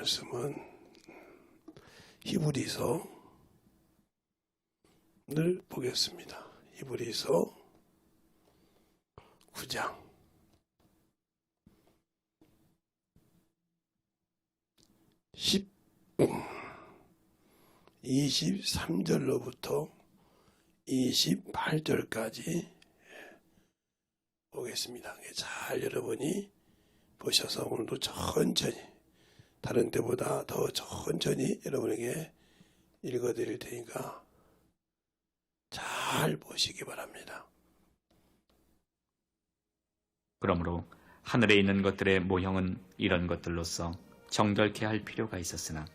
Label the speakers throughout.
Speaker 1: 말씀은 히브리서를 보겠습니다. 히브리서 9장 23절로부터 28절까지 보겠습니다. 잘 여러분이 보셔서 오늘도 천천히, 다른 때보다 더 천천히 여러분에게 읽어드릴 테니까 잘 보시기 바랍니다.
Speaker 2: 그러므로 하늘에 있는 것들의 모형은 이런 것들로서 정결케 할 필요가 있었으나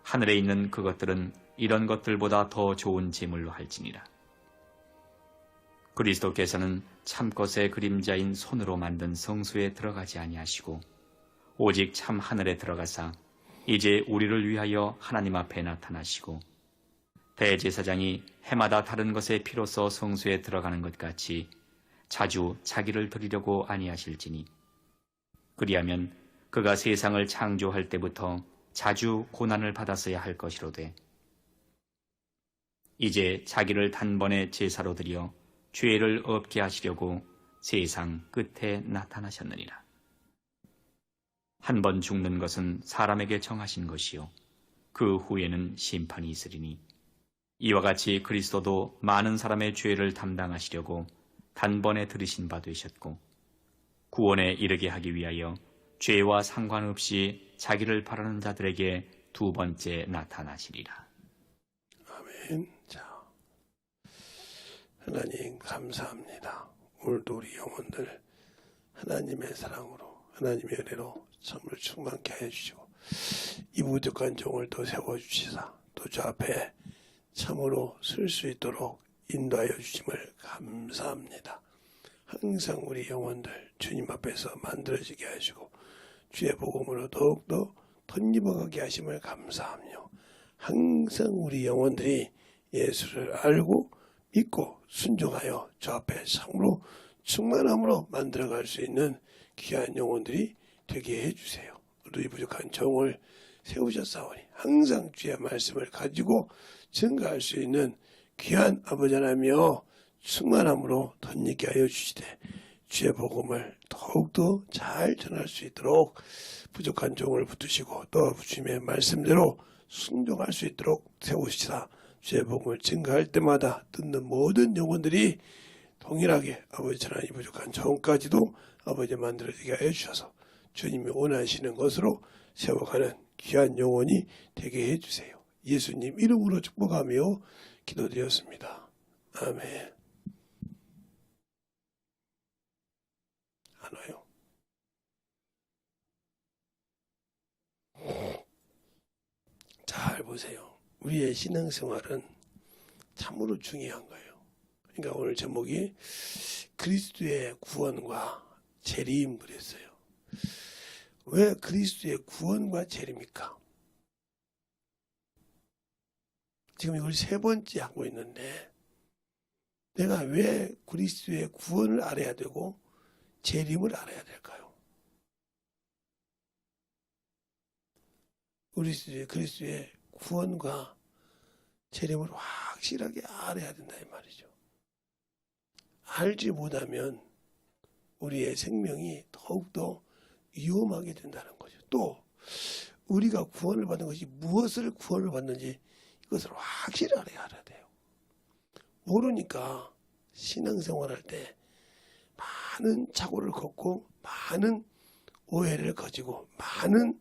Speaker 2: 하늘에 있는 그것들은 이런 것들보다 더 좋은 제물로 할지니라. 그리스도께서는 참것의 그림자인 손으로 만든 성소에 들어가지 아니하시고 오직 참 하늘에 들어가사 이제 우리를 위하여 하나님 앞에 나타나시고 대제사장이 해마다 다른 것의 피로써 성소에 들어가는 것 같이 자주 자기를 드리려고 아니하실지니 그리하면 그가 세상을 창조할 때부터 자주 고난을 받았어야 할 것이로되 이제 자기를 단번에 제사로 드려 죄를 없게 하시려고 세상 끝에 나타나셨느니라. 한 번 죽는 것은 사람에게 정하신 것이요 그 후에는 심판이 있으리니 이와 같이 그리스도도 많은 사람의 죄를 담당하시려고 단번에 들으신 바 되셨고 구원에 이르게 하기 위하여 죄와 상관없이 자기를 바라는 자들에게 두 번째 나타나시리라.
Speaker 1: 아멘. 자, 하나님 감사합니다. 오늘도 우리 영혼들 하나님의 사랑으로, 하나님의 은혜로 선물 충만케 해주시고 이 부족한 종을 또 세워주시사 또 저 앞에 참으로 쓸 수 있도록 인도하여 주심을 감사합니다. 항상 우리 영혼들 주님 앞에서 만들어지게 하시고 주의 복음으로 더욱더 덧입어가게 하심을 감사하며 항상 우리 영혼들이 예수를 알고 믿고 순종하여 저 앞에 참으로 충만함으로 만들어갈 수 있는 귀한 영혼들이 되게 해주세요. 우리 부족한 종을 세우셨사오니 항상 주의 말씀을 가지고 증거할 수 있는 귀한 아버지 하나님이여 충만함으로 덧입게 하여 주시되 주의 복음을 더욱더 잘 전할 수 있도록 부족한 종을 붙드시고 또 주님의 말씀대로 순종할 수 있도록 세우시사 주의 복음을 증거할 때마다 듣는 모든 영혼들이 동일하게 아버지 하나님 부족한 종까지도 아버지 만들어지게 하여 주셔서 주님이 원하시는 것으로 세워가는 귀한 영혼이 되게 해주세요. 예수님 이름으로 축복하며 기도드렸습니다. 아멘. 안 와요? 잘 보세요. 우리의 신앙생활은 참으로 중요한 거예요. 그러니까 오늘 제목이 그리스도의 구원과 재림 그랬어요. 왜 그리스도의 구원과 재림입니까? 지금 이걸 세 번째 하고 있는데 내가 왜 그리스도의 구원을 알아야 되고 재림을 알아야 될까요? 그리스도의 구원과 재림을 확실하게 알아야 된다 이 말이죠. 알지 못하면 우리의 생명이 더욱더 위험하게 된다는 거죠. 또 우리가 구원을 받는 것이 무엇을 구원을 받는지 이것을 확실히 알아야 돼요. 모르니까 신앙생활할 때 많은 착오를 걷고 많은 오해를 가지고 많은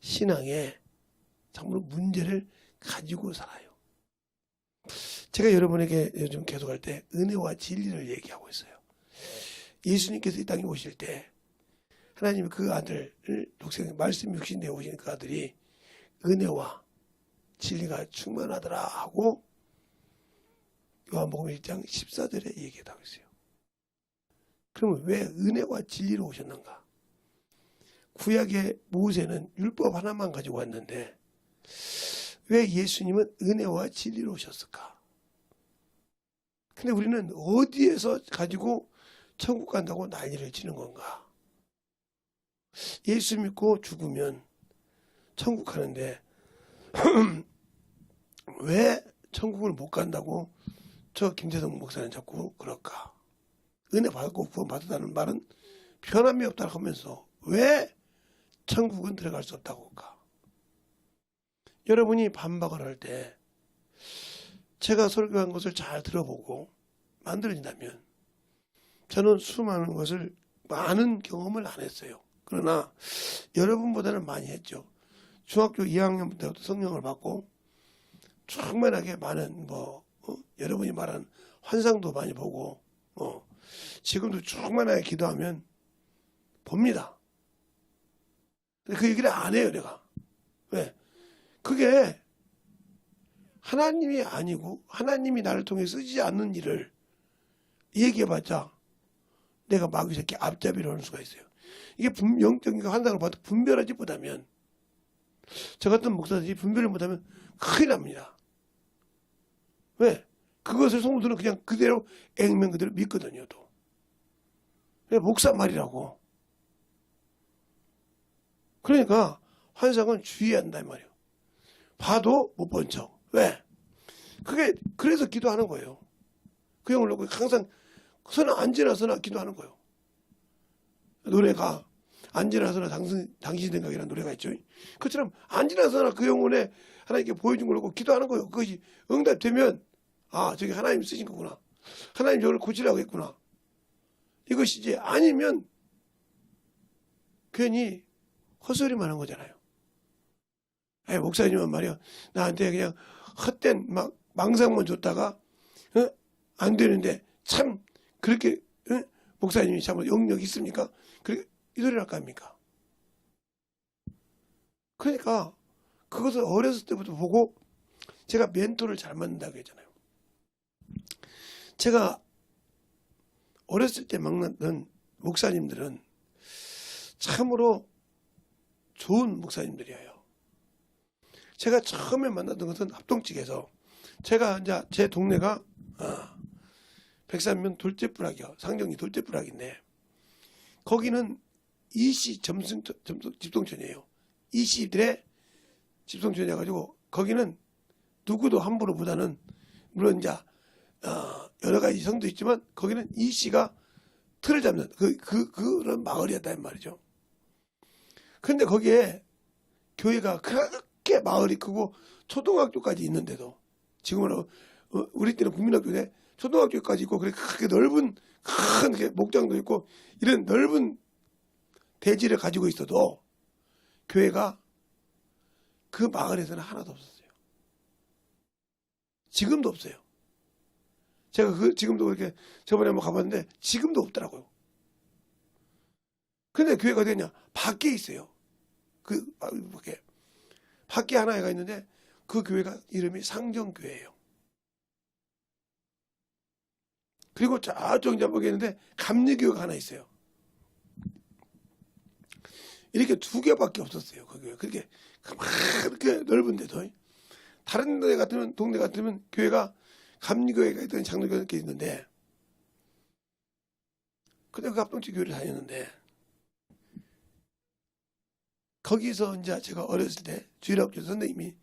Speaker 1: 신앙에 참으로 문제를 가지고 살아요. 제가 여러분에게 요즘 계속할 때 은혜와 진리를 얘기하고 있어요. 예수님께서 이 땅에 오실 때 하나님이 그 아들을 말씀 육신되어 오신 그 아들이 은혜와 진리가 충만하더라 하고 요한복음 1장 14절에 얘기하고 있어요. 그러면 왜 은혜와 진리로 오셨는가? 구약의 모세는 율법 하나만 가지고 왔는데 왜 예수님은 은혜와 진리로 오셨을까? 근데 우리는 어디에서 가지고 천국 간다고 난리를 치는 건가? 예수 믿고 죽으면 천국 가는데 왜 천국을 못 간다고 저 김태성 목사는 자꾸 그럴까? 은혜 받고 구원 받았다는 말은 변함이 없다고 하면서 왜 천국은 들어갈 수 없다고 할까? 여러분이 반박을 할 때 제가 설교한 것을 잘 들어보고 만들어진다면 저는 수많은 것을 많은 경험을 안 했어요. 그러나 여러분보다는 많이 했죠. 중학교 2학년부터 성령을 받고 충만하게 많은 여러분이 말하는 환상도 많이 보고 지금도 충만하게 기도하면 봅니다. 근데 그 얘기를 안 해요, 내가. 왜? 그게 하나님이 아니고 하나님이 나를 통해 쓰지 않는 일을 얘기해봤자 내가 마귀 새끼 앞잡이로 하는 수가 있어요. 이게 영적인 환상을 봐도 분별하지 못하면 저 같은 목사들이 분별을 못하면 큰일 납니다. 왜? 그것을 성도들은 그냥 그대로 액면 그대로 믿거든요. 또. 왜? 목사 말이라고. 그러니까 환상은 주의한다 말이에요. 봐도 못 본 척. 왜? 그게 그래서 기도하는 거예요. 그 영을 놓고 항상 서나 안 지나서나 기도하는 거예요. 노래가 안 지나서나 당신 생각이라는 노래가 있죠. 그처럼 안 지나서나 그 영혼에 하나님께 보여준 걸 놓고 기도하는 거예요. 그것이 응답되면 아 저기 하나님 쓰신 거구나. 하나님 저를 고치라고 했구나. 이것이지 아니면 괜히 헛소리만 하는 거잖아요. 목사님은 말이야 나한테 그냥 헛된 망상만 줬다가 안 되는데 참 그렇게 목사님이 참 영역이 있습니까? 그렇게 이 소리를 할까 합니까? 그러니까 그것을 어렸을 때부터 보고 제가 멘토를 잘 만든다고 했잖아요. 제가 어렸을 때 만났던 목사님들은 참으로 좋은 목사님들이에요. 제가 처음에 만났던 것은 합동측에서 제가 이제 제 동네가 백산면 돌제부락이요. 상정리 돌제부락인데 거기는 이씨 집동촌이에요. 이씨들의 집동촌이어가지고 거기는 누구도 함부로 보다는 물론 이제 여러 가지 성도 있지만 거기는 이씨가 틀을 잡는 그런 마을이었단 말이죠. 근데 거기에 교회가 그렇게 마을이 크고 초등학교까지 있는데도 지금은 우리 때는 국민학교인데 초등학교까지 있고 그렇게 넓은 큰 목장도 있고 이런 넓은 대지를 가지고 있어도 교회가 그 마을에서는 하나도 없었어요. 지금도 없어요. 제가 지금도 그렇게 저번에 한번 가봤는데 지금도 없더라고요. 근데 교회가 어디냐? 밖에 있어요. 밖에 하나가 있는데 그 교회가 이름이 상정교회예요. 그리고 저쪽 이제 보겠는데 감리교회가 하나 있어요. 이렇게 두 개밖에 없었어요. 그 교회. 그렇게 넓은데도 다른 데 같으면 동네 같으면 교회가 감리교회가 있던 장로교회가 이렇게 있는데 근데 그 합동체 교회를 다녔는데 거기서 이제 제가 어렸을 때 주일학교 선생님이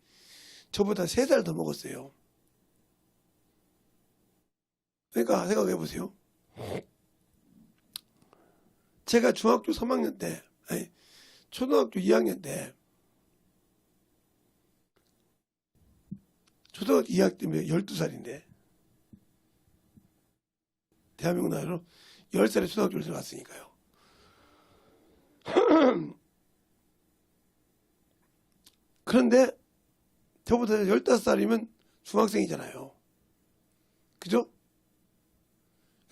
Speaker 1: 저보다 3살 더 먹었어요. 그러니까 생각해 보세요. 제가 중학교 3학년 때, 초등학교 2학년 때, 초등학교 2학년 때면 12살인데, 대한민국 나이로 10살에 초등학교를 들어갔으니까요. 그런데 저보다 15살이면 중학생이잖아요. 그죠?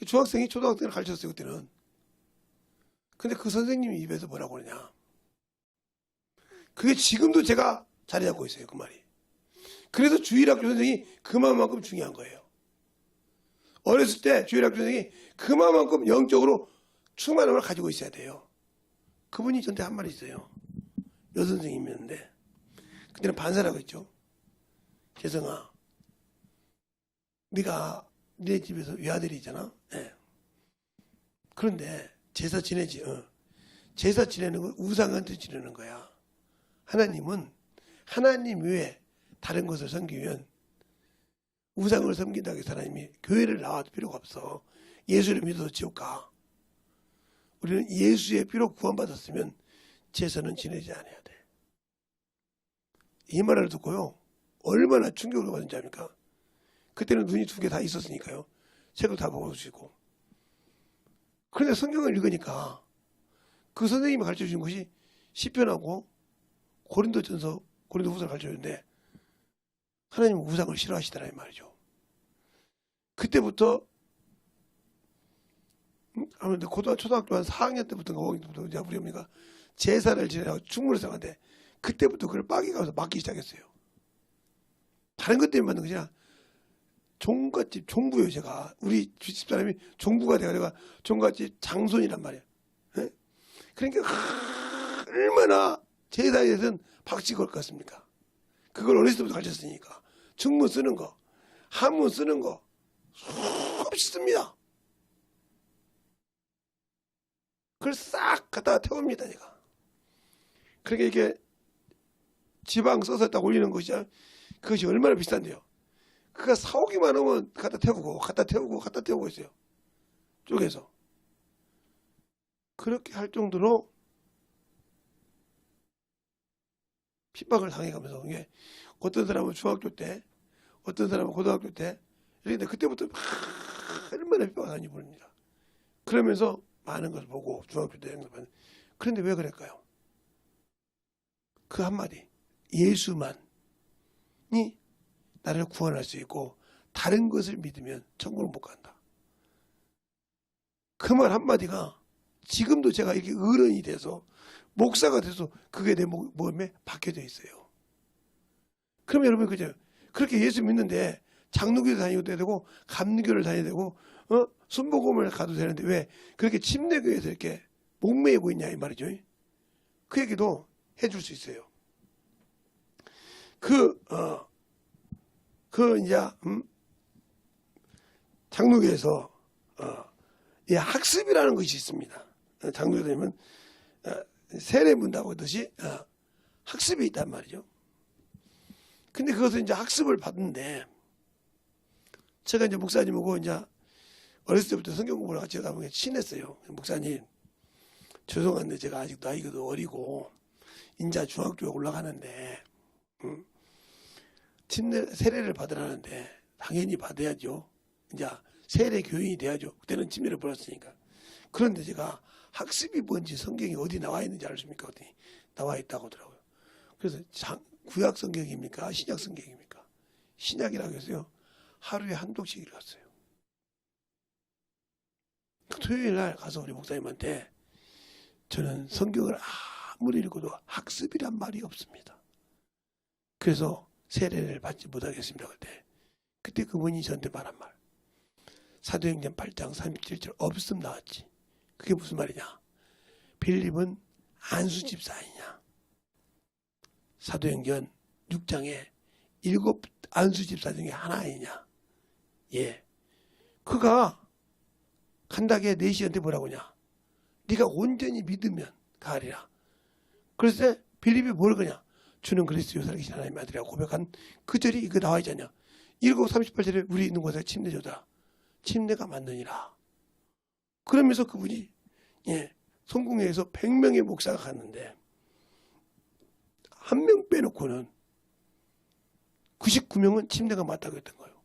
Speaker 1: 중학생이 초등학생을 가르쳤어요, 그때는. 근데 그 선생님이 입에서 뭐라고 그러냐. 그게 지금도 제가 자리 잡고 있어요, 그 말이. 그래서 주일학교 선생이 그만큼 중요한 거예요. 어렸을 때 주일학교 선생이 그만큼 영적으로 충만함을 가지고 있어야 돼요. 그분이 저한테 한 말이 있어요. 여선생님이었는데 그때는 반사라고 했죠. 재성아, 네가 네 집에서 외아들이잖아. 네. 그런데 제사 지내지. 제사 지내는 건 우상한테 지내는 거야. 하나님은 하나님 외에 다른 것을 섬기면 우상을 섬긴다고 해서 하나님이 교회를 나와도 필요가 없어. 예수를 믿어서 지옥 가. 우리는 예수의 피로 구원받았으면 제사는 지내지 않아야 돼. 이 말을 듣고요, 얼마나 충격을 받은지 압니까? 그때는 눈이 두 개 다 있었으니까요. 책을 다 보고 있고. 그런데 성경을 읽으니까 그 선생님이 가르쳐준 것이 시편하고 고린도전서, 고린도후서를 가르쳐주는데 하나님은 우상을 싫어하시더라 이 말이죠. 그때부터 아무래도 초등학교 한 4학년 때부터인가 5학년 때부터 이제 우리 어머니가 제사를 지내라고 충무를 생각하는데 그때부터 그걸 빠기 가서 맡기 시작했어요. 다른 것 때문에 받는 것이 아니라 종갓집 종부요. 제가 우리 집사람이 종부가 돼가 내가 종갓집 장손이란 말이에요. 예? 그러니까 얼마나 제사에 대해서는 박치 걸 것 같습니까? 그걸 어렸을 때부터 가르쳤으니까 증문 쓰는 거, 한문 쓰는 거 수없이 씁니다. 그걸 싹 갖다가 태웁니다. 제가. 그러니까 이게 지방 써서 딱 올리는 것이야. 그것이 얼마나 비싼데요. 그가 사오기만 하면 갖다 태우고 있어요. 쪼개서. 그렇게 할 정도로 핍박을 당해가면서 이게 어떤 사람은 중학교 때, 어떤 사람은 고등학교 때 이런데 그때부터 얼마나 핍박을 많이 부릅니다. 그러면서 많은 것을 보고 중학교 때 연습하는. 그런데 왜 그럴까요? 그 한마디 예수만이 나를 구원할 수 있고 다른 것을 믿으면 천국을 못 간다. 그 말 한마디가 지금도 제가 이렇게 어른이 돼서 목사가 돼서 그게 내 몸에 박혀져 있어요. 그럼 여러분 그죠? 그렇게 예수 믿는데 장로교도 다니도 되고 감리교를 다녀야 되고 순복음을 가도 되는데 왜 그렇게 침례교에서 이렇게 목매이고 있냐 이 말이죠. 그 얘기도 해줄 수 있어요. 이제 장로교에서 이 학습이라는 것이 있습니다. 장로교 되면 세례 문다고 하듯이 학습이 있단 말이죠. 근데 그것을 이제 학습을 받는데 제가 이제 목사님하고 이제 어렸을 때부터 성경 공부를 같이 하다 보니 친했어요. 목사님, 죄송한데 제가 아직 나이가 어리고 인자 중학교에 올라가는데 세례를 받으라는데 당연히 받아야죠. 이제 세례 교인이 돼야죠. 그때는 침례를 받았으니까. 그런데 제가 학습이 뭔지 성경이 어디 나와 있는지 알십니까? 어디 나와 있다고 하더라고요. 그래서 구약 성경입니까? 신약 성경입니까? 신약이라고 해서요. 하루에 한 독씩 읽었어요. 토요일 날 가서 우리 목사님한테 저는 성경을 아무리 읽어도 학습이란 말이 없습니다. 그래서 세례를 받지 못하겠습니다. 그때 그분이 저한테 말한 말. 사도행전 8장 37절 없음 나왔지. 그게 무슨 말이냐. 빌립은 안수 집사 아니냐. 사도행전 6장에 7 안수 집사 중에 하나 아니냐. 예. 그가 간다게 네시한테 뭐라고 하냐. 네가 온전히 믿으면 가리라. 그래서 빌립이 뭘 그냐. 주는 그리스도 살아계신 하나님의 아들이라고 고백한 그 절이 이거 나와 있지 않냐. 7 38절에 우리 있는 곳에 침례 줘라. 침례가 맞느니라. 그러면서 그분이 성공회에서 100명의 목사가 갔는데 한 명 빼놓고는 99명은 침례가 맞다고 했던 거예요.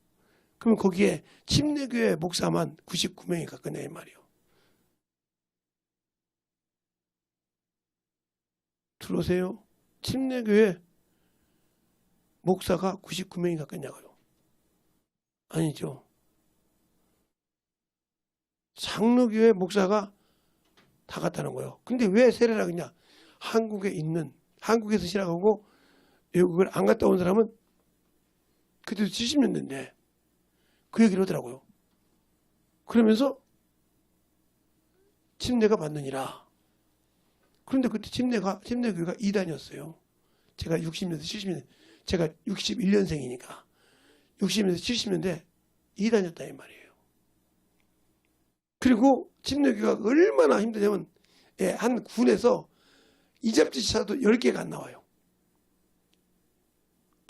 Speaker 1: 그러면 거기에 침례교회 목사만 99명이 갔거냐 이 말이에요. 들어오세요. 침례교회 목사가 99명이 갔겠냐고요. 아니죠. 장로교회 목사가 다 갔다는 거예요. 근데 왜 세례를 하겠냐. 한국에서 신학하고 외국을 안 갔다 온 사람은 그때도 70년대인데 그 얘기를 하더라고요. 그러면서 침례가 맞느니라. 그런데 그때 침례교회가 2단이었어요. 제가 60년대, 70년대, 제가 61년생이니까 60년대, 70년대 2단이었다 이 말이에요. 그리고 침례교회가 얼마나 힘드냐면 한 군에서 이잡지차도 10개가 안 나와요.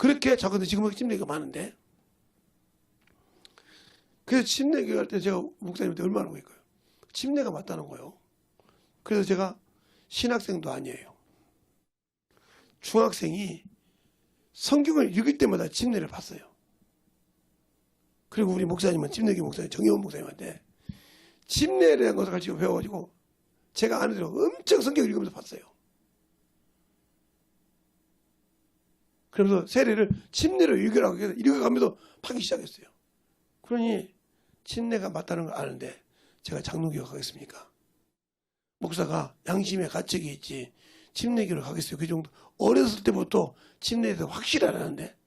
Speaker 1: 그렇게 작은데 지금은 침례교가 많은데. 그래서 침례교 할 때 제가 목사님한테 얼마나 보일까요? 침례가 맞다는 거예요. 그래서 제가 신학생도 아니에요. 중학생이 성경을 읽을 때마다 침례를 봤어요. 그리고 우리 목사님은 침례교 목사님 정의원 목사님한테 침례에 대한 것을 가르치고 배워가지고 제가 아는 대로 엄청 성경을 읽으면서 봤어요. 그러면서 세례를 침례로 읽으라고 해서 읽어가면서 파기 시작했어요. 그러니 침례가 맞다는 걸 아는데 제가 장로교가 가겠습니까? 목사가 양심의 가책이 있지 침례교를 가겠어요. 그 정도 어렸을 때부터 침례에 대해서 확실히 알았는데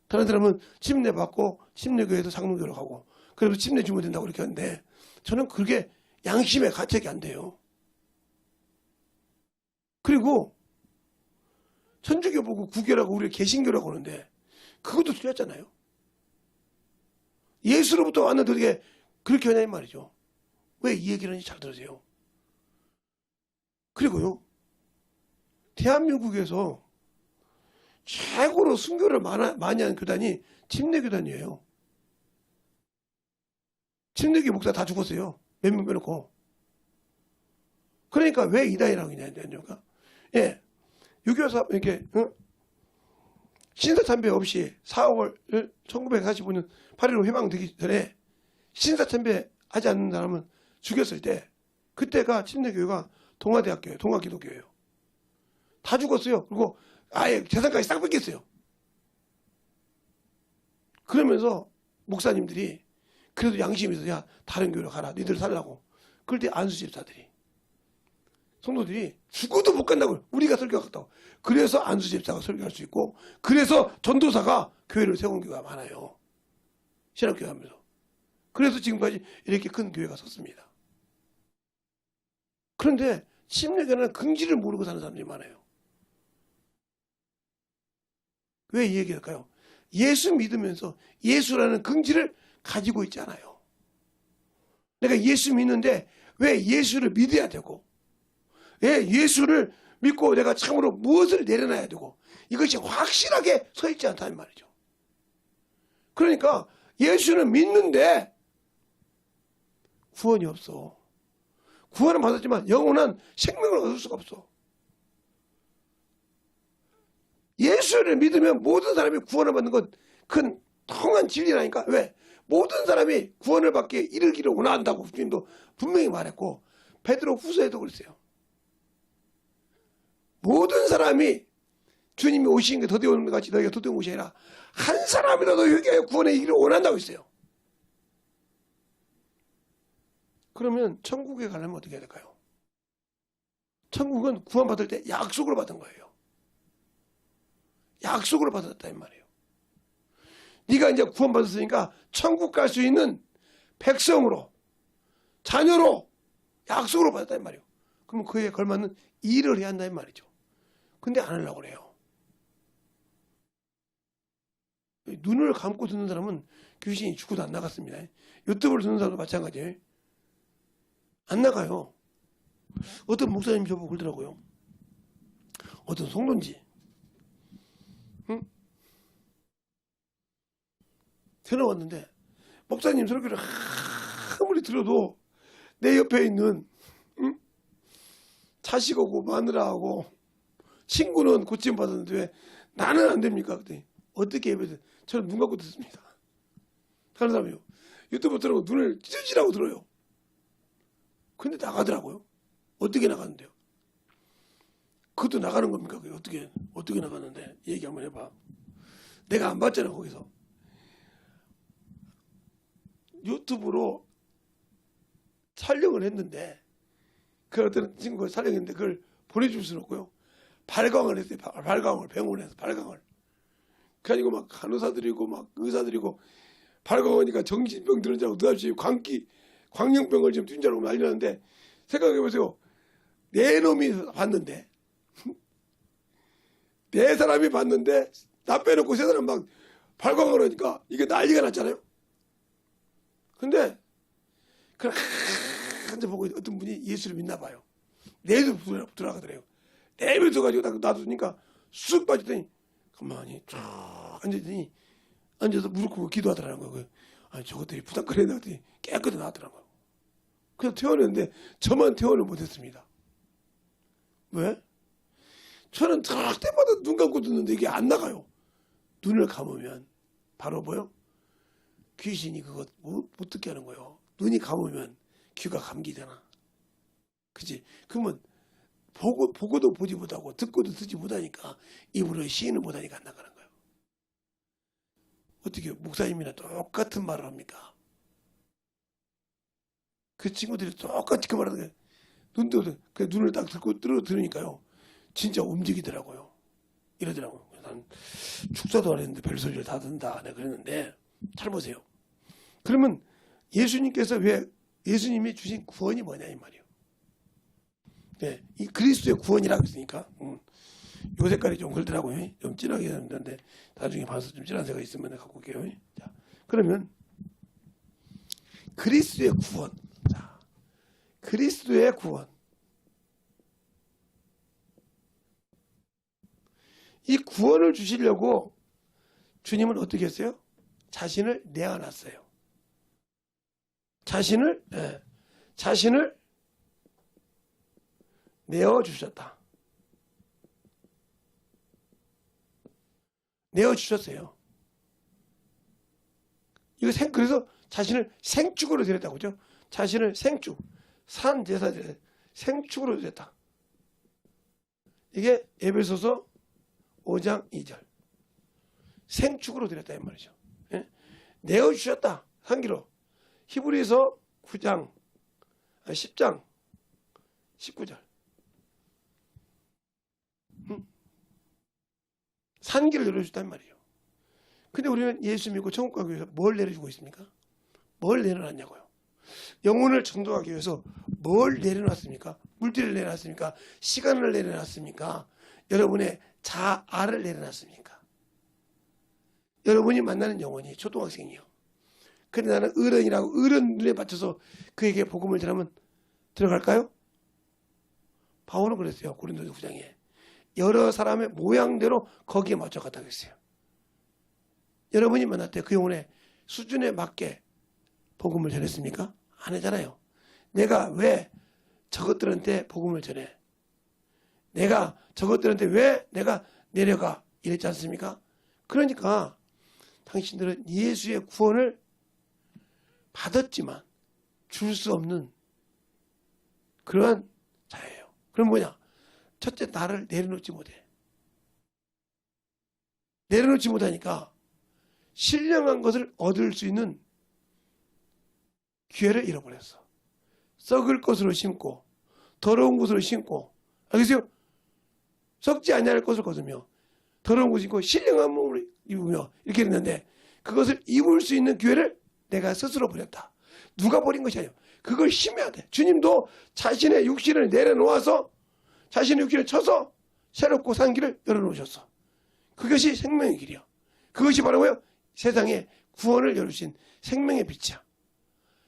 Speaker 1: 다른 사람은 침례 받고 침례교에서 장로교로 가고 그래서 침례 주면 된다고 이렇게 하는데 저는 그게 양심의 가책이 안 돼요. 그리고 천주교 보고 구교라고 우리가 개신교라고 하는데 그것도 틀렸잖아요. 예수로부터 왔는데 어떻게 그렇게 하냐 이 말이죠. 왜 이 얘기를 하는지 잘 들으세요. 그리고요. 대한민국에서 최고로 순교를 많이 하는 교단이 침례교단이에요. 침례교 목사 다 죽었어요. 몇 명 빼놓고. 그러니까 왜 이단이라고 했냐니까. 예. 유교사 이렇게 신사참배 없이 4월 1945년 8.15 해방되기 전에 신사참배 하지 않는 사람은 죽였을 때 그때가 침례교회가 동아대학교예요. 동아기독교예요. 다 죽었어요. 그리고 아예 재산까지 싹 뺏겼어요. 그러면서 목사님들이 그래도 양심이 있어. 야 다른 교회로 가라. 니들 살라고. 그럴 때 안수집사들이 성도들이 죽어도 못 간다고 우리가 설교가 갔다고. 그래서 안수집사가 설교할 수 있고 그래서 전도사가 교회를 세운 교회가 많아요. 신학교회 하면서. 그래서 지금까지 이렇게 큰 교회가 섰습니다. 그런데 침례교는 긍지를 모르고 사는 사람들이 많아요. 왜 이 얘기할까요? 예수 믿으면서 예수라는 긍지를 가지고 있지 않아요. 내가 예수 믿는데 왜 예수를 믿어야 되고 왜 예수를 믿고 내가 참으로 무엇을 내려놔야 되고 이것이 확실하게 서 있지 않다는 말이죠. 그러니까 예수는 믿는데 구원이 없어. 구원은 받았지만 영원한 생명을 얻을 수가 없어. 예수를 믿으면 모든 사람이 구원을 받는 건 큰 통한 진리라니까. 왜? 모든 사람이 구원을 받기에 이르기를 원한다고 주님도 분명히 말했고 베드로 후서에도 그랬어요. 모든 사람이 주님이 오신 게 더디어 오는 것 같이 너희가 더디어 오시라. 한 사람이라도 여기에 구원에 이르기를 원한다고 했어요. 그러면 천국에 가려면 어떻게 해야 될까요? 천국은 구원받을 때 약속을 받은 거예요. 약속을 받았다 이 말이에요. 네가 이제 구원받았으니까 천국 갈 수 있는 백성으로 자녀로 약속으로 받았다 이 말이에요. 그러면 그에 걸맞는 일을 해야 한다 이 말이죠. 근데 안 하려고 그래요. 눈을 감고 듣는 사람은 귀신이 죽어도 안 나갔습니다. 유튜브를 듣는 사람도 마찬가지예요. 안 나가요. 어떤 목사님이 저보고 그러더라고요. 어떤 성도인지. 응? 들어왔는데 목사님 설교를 아무리 들어도 내 옆에 있는 자식하고 마누라하고 친구는 고침받았는데 왜 나는 안 됩니까? 그때 어떻게 해야 저는 눈 감고 듣습니다. 다른 사람이요. 유튜브 들어고 눈을 찌질하고 들어요. 근데 나가더라고요. 어떻게 나갔는데요? 그것도 나가는 겁니까? 그게 어떻게 나갔는데? 얘기 한번 해봐. 내가 안 봤잖아, 거기서. 유튜브로 촬영을 했는데, 그 어떤 친구가 촬영했는데, 그걸 보내줄 수는 없고요. 발광을 했어요. 발광을, 병원에서 발광을. 그래가지고 막 간호사들이고, 막 의사들이고, 발광하니까 정신병 들은 줄 알고, 느닷없이 광형병을 지금 뛴 줄 알고 난리 났는데, 생각해보세요. 내 놈이 봤는데, 네 사람이 봤는데, 나 빼놓고 세 사람 막 발광을 하니까 이게 난리가 났잖아요. 근데, 그걸 한자 보고 어떤 분이 예수를 믿나 봐요. 내도 들어가더래요. 내면서 가지고 놔두니까 쑥 빠지더니 가만히 쫙 앉았더니 앉아서 무릎 꿇고 기도하더라는 거예요. 아니 저것들이 부닥거리는 것들이 깨끗이 나왔더라고요. 그래서 퇴원했는데 저만 퇴원을 못했습니다. 왜? 저는 들 때마다 눈 감고 듣는데 이게 안 나가요. 눈을 감으면 바로 뭐요? 귀신이 그거 못 듣게 하는 거예요. 눈이 감으면 귀가 감기잖아. 그치? 그러면 보고도 보지 못하고 듣고도 듣지 못하니까 입으로 시인을 못하니까 안 나가는 거예요. 어떻게 목사님이나 똑같은 말을 합니까? 그 친구들이 똑같이 그 말하는 거예요. 눈을 딱 들으니까요. 진짜 움직이더라고요. 이러더라고요. 난 축사도 안 했는데 별소리를 다 듣는다. 내가 그랬는데 잘 보세요. 그러면 예수님께서 왜 예수님이 주신 구원이 뭐냐 이 말이에요. 네, 이 그리스도의 구원이라고 했으니까 요 색깔이 좀 그렇더라고요. 좀 진하게 했는데 나중에 봐서 좀 진한 색깔 있으면 갖고 올게요. 자, 그러면 그리스도의 구원. 자, 그리스도의 구원. 이 구원을 주시려고 주님은 어떻게 했어요? 자신을 내어놨어요. 자신을 내어주셨다. 내어주셨어요. 그래서 자신을 생축으로 드렸다고 그죠? 자신을 생축, 산제사 생축으로 드렸다. 이게 에베소서 5장 2절. 생축으로 드렸다 이 말이죠. 예? 내어주셨다. 한기로. 히브리서 10장 19절. 산기를 내려주셨단 말이에요. 근데 우리는 예수 믿고 천국 가기 위해서 뭘 내려주고 있습니까? 뭘 내려놨냐고요. 영혼을 전도하기 위해서 뭘 내려놨습니까? 물질을 내려놨습니까? 시간을 내려놨습니까? 여러분의 자아를 내려놨습니까? 여러분이 만나는 영혼이 초등학생이요. 근데 나는 어른이라고 어른에 맞춰서 그에게 복음을 전하면 들어갈까요? 바울은 그랬어요. 고린도서 9장에. 여러 사람의 모양대로 거기에 맞춰 갔다고 했어요. 여러분이 만날 때 그 영혼의 수준에 맞게 복음을 전했습니까? 안 하잖아요. 내가 왜 저것들한테 복음을 전해? 내가 저것들한테 왜 내가 내려가? 이랬지 않습니까? 그러니까 당신들은 예수의 구원을 받았지만 줄 수 없는 그러한 자예요. 그럼 뭐냐? 첫째, 나를 내려놓지 못해. 내려놓지 못하니까 신령한 것을 얻을 수 있는 기회를 잃어버렸어. 썩을 것으로 심고 더러운 것으로 심고, 알겠어요? 썩지 아니할 것을 거두며 더러운 것을 입고 신령한 몸을 입으며 이렇게 했는데 그것을 입을 수 있는 기회를 내가 스스로 버렸다. 누가 버린 것이 아니에요. 그걸 힘해야 돼. 주님도 자신의 육신을 내려놓아서 자신의 육신을 쳐서 새롭고 산 길을 열어놓으셨어. 그것이 생명의 길이야. 그것이 바로 뭐예요? 세상에 구원을 열어주신 생명의 빛이야.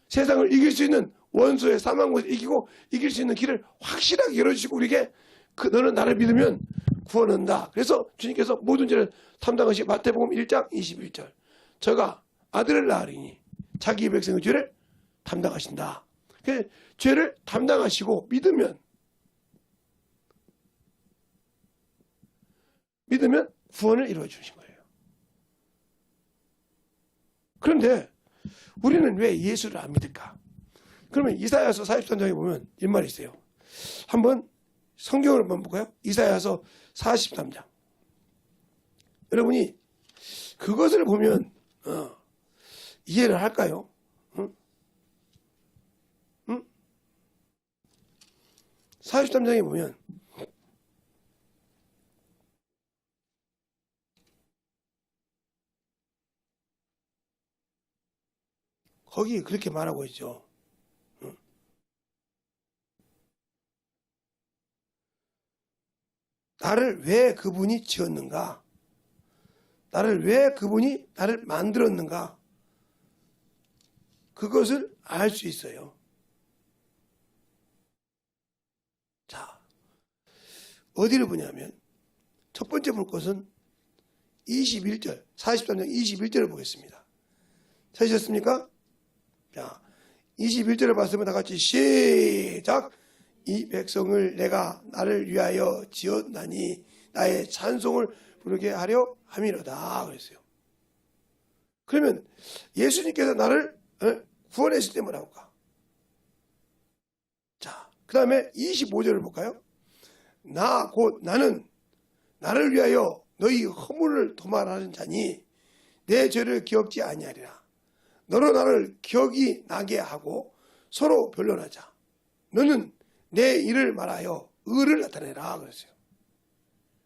Speaker 1: 세상을 이길 수 있는 원수의 사망 것을 이기고 이길 수 있는 길을 확실하게 열어주시고 우리에게 너는 나를 믿으면 구원한다. 그래서 주님께서 모든 죄를 담당하시 마태복음 1장 21절. 저가 아들을 낳으리니 자기 백성의 죄를 담당하신다. 죄를 담당하시고 믿으면 구원을 이루어 주신 거예요. 그런데 우리는 왜 예수를 안 믿을까? 그러면 이사야서 43장에 보면 이 말이 있어요. 한번 성경을 한번 볼까요? 이사야서 43장. 여러분이 그것을 보면 이해를 할까요? 응? 43장에 보면 거기 그렇게 말하고 있죠. 나를 왜 그분이 지었는가? 나를 왜 그분이 나를 만들었는가? 그것을 알 수 있어요. 자, 어디를 보냐면 첫 번째 볼 것은 21절, 43장 21절을 보겠습니다. 찾으셨습니까? 자, 21절을 봤으면 다 같이 시작! 이 백성을 내가 나를 위하여 지었나니 나의 찬송을 부르게 하려 함이로다 그랬어요. 그러면 예수님께서 나를 구원했을 때 뭐라고 할까? 자, 그 다음에 25절을 볼까요? 나 곧 나는 나를 위하여 너희 허물을 도말하는 자니 내 죄를 기억지 아니하리라. 너로 나를 기억이 나게 하고 서로 변론하자. 너는 내 일을 말하여 의를 나타내라 그랬어요.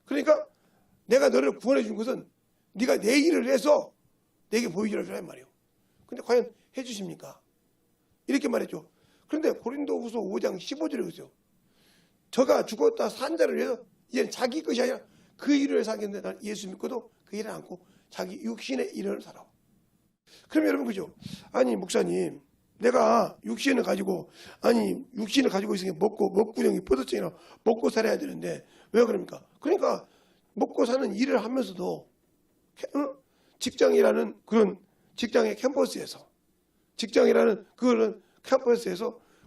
Speaker 1: 그러니까 내가 너를 구원해 준 것은 네가 내 일을 해서 내게 보여주라 주란 말이에요. 근데 과연 해주십니까? 이렇게 말했죠. 그런데 고린도후서 5장 15절에 그랬어요. 저가 죽었다 산 자를 위해서 이제는 자기 것이 아니라 그 일을 살겠는데 난 예수 믿고도 그 일을 않고 자기 육신의 일을 살아. 그럼 여러분 그죠? 아니 목사님 내가 육신을 가지고 있으니까 먹구정이 버섯증이나 먹고 살아야 되는데 왜 그럽니까? 그러니까 먹고 사는 일을 하면서도 직장이라는 그런 직장의 캠퍼스에서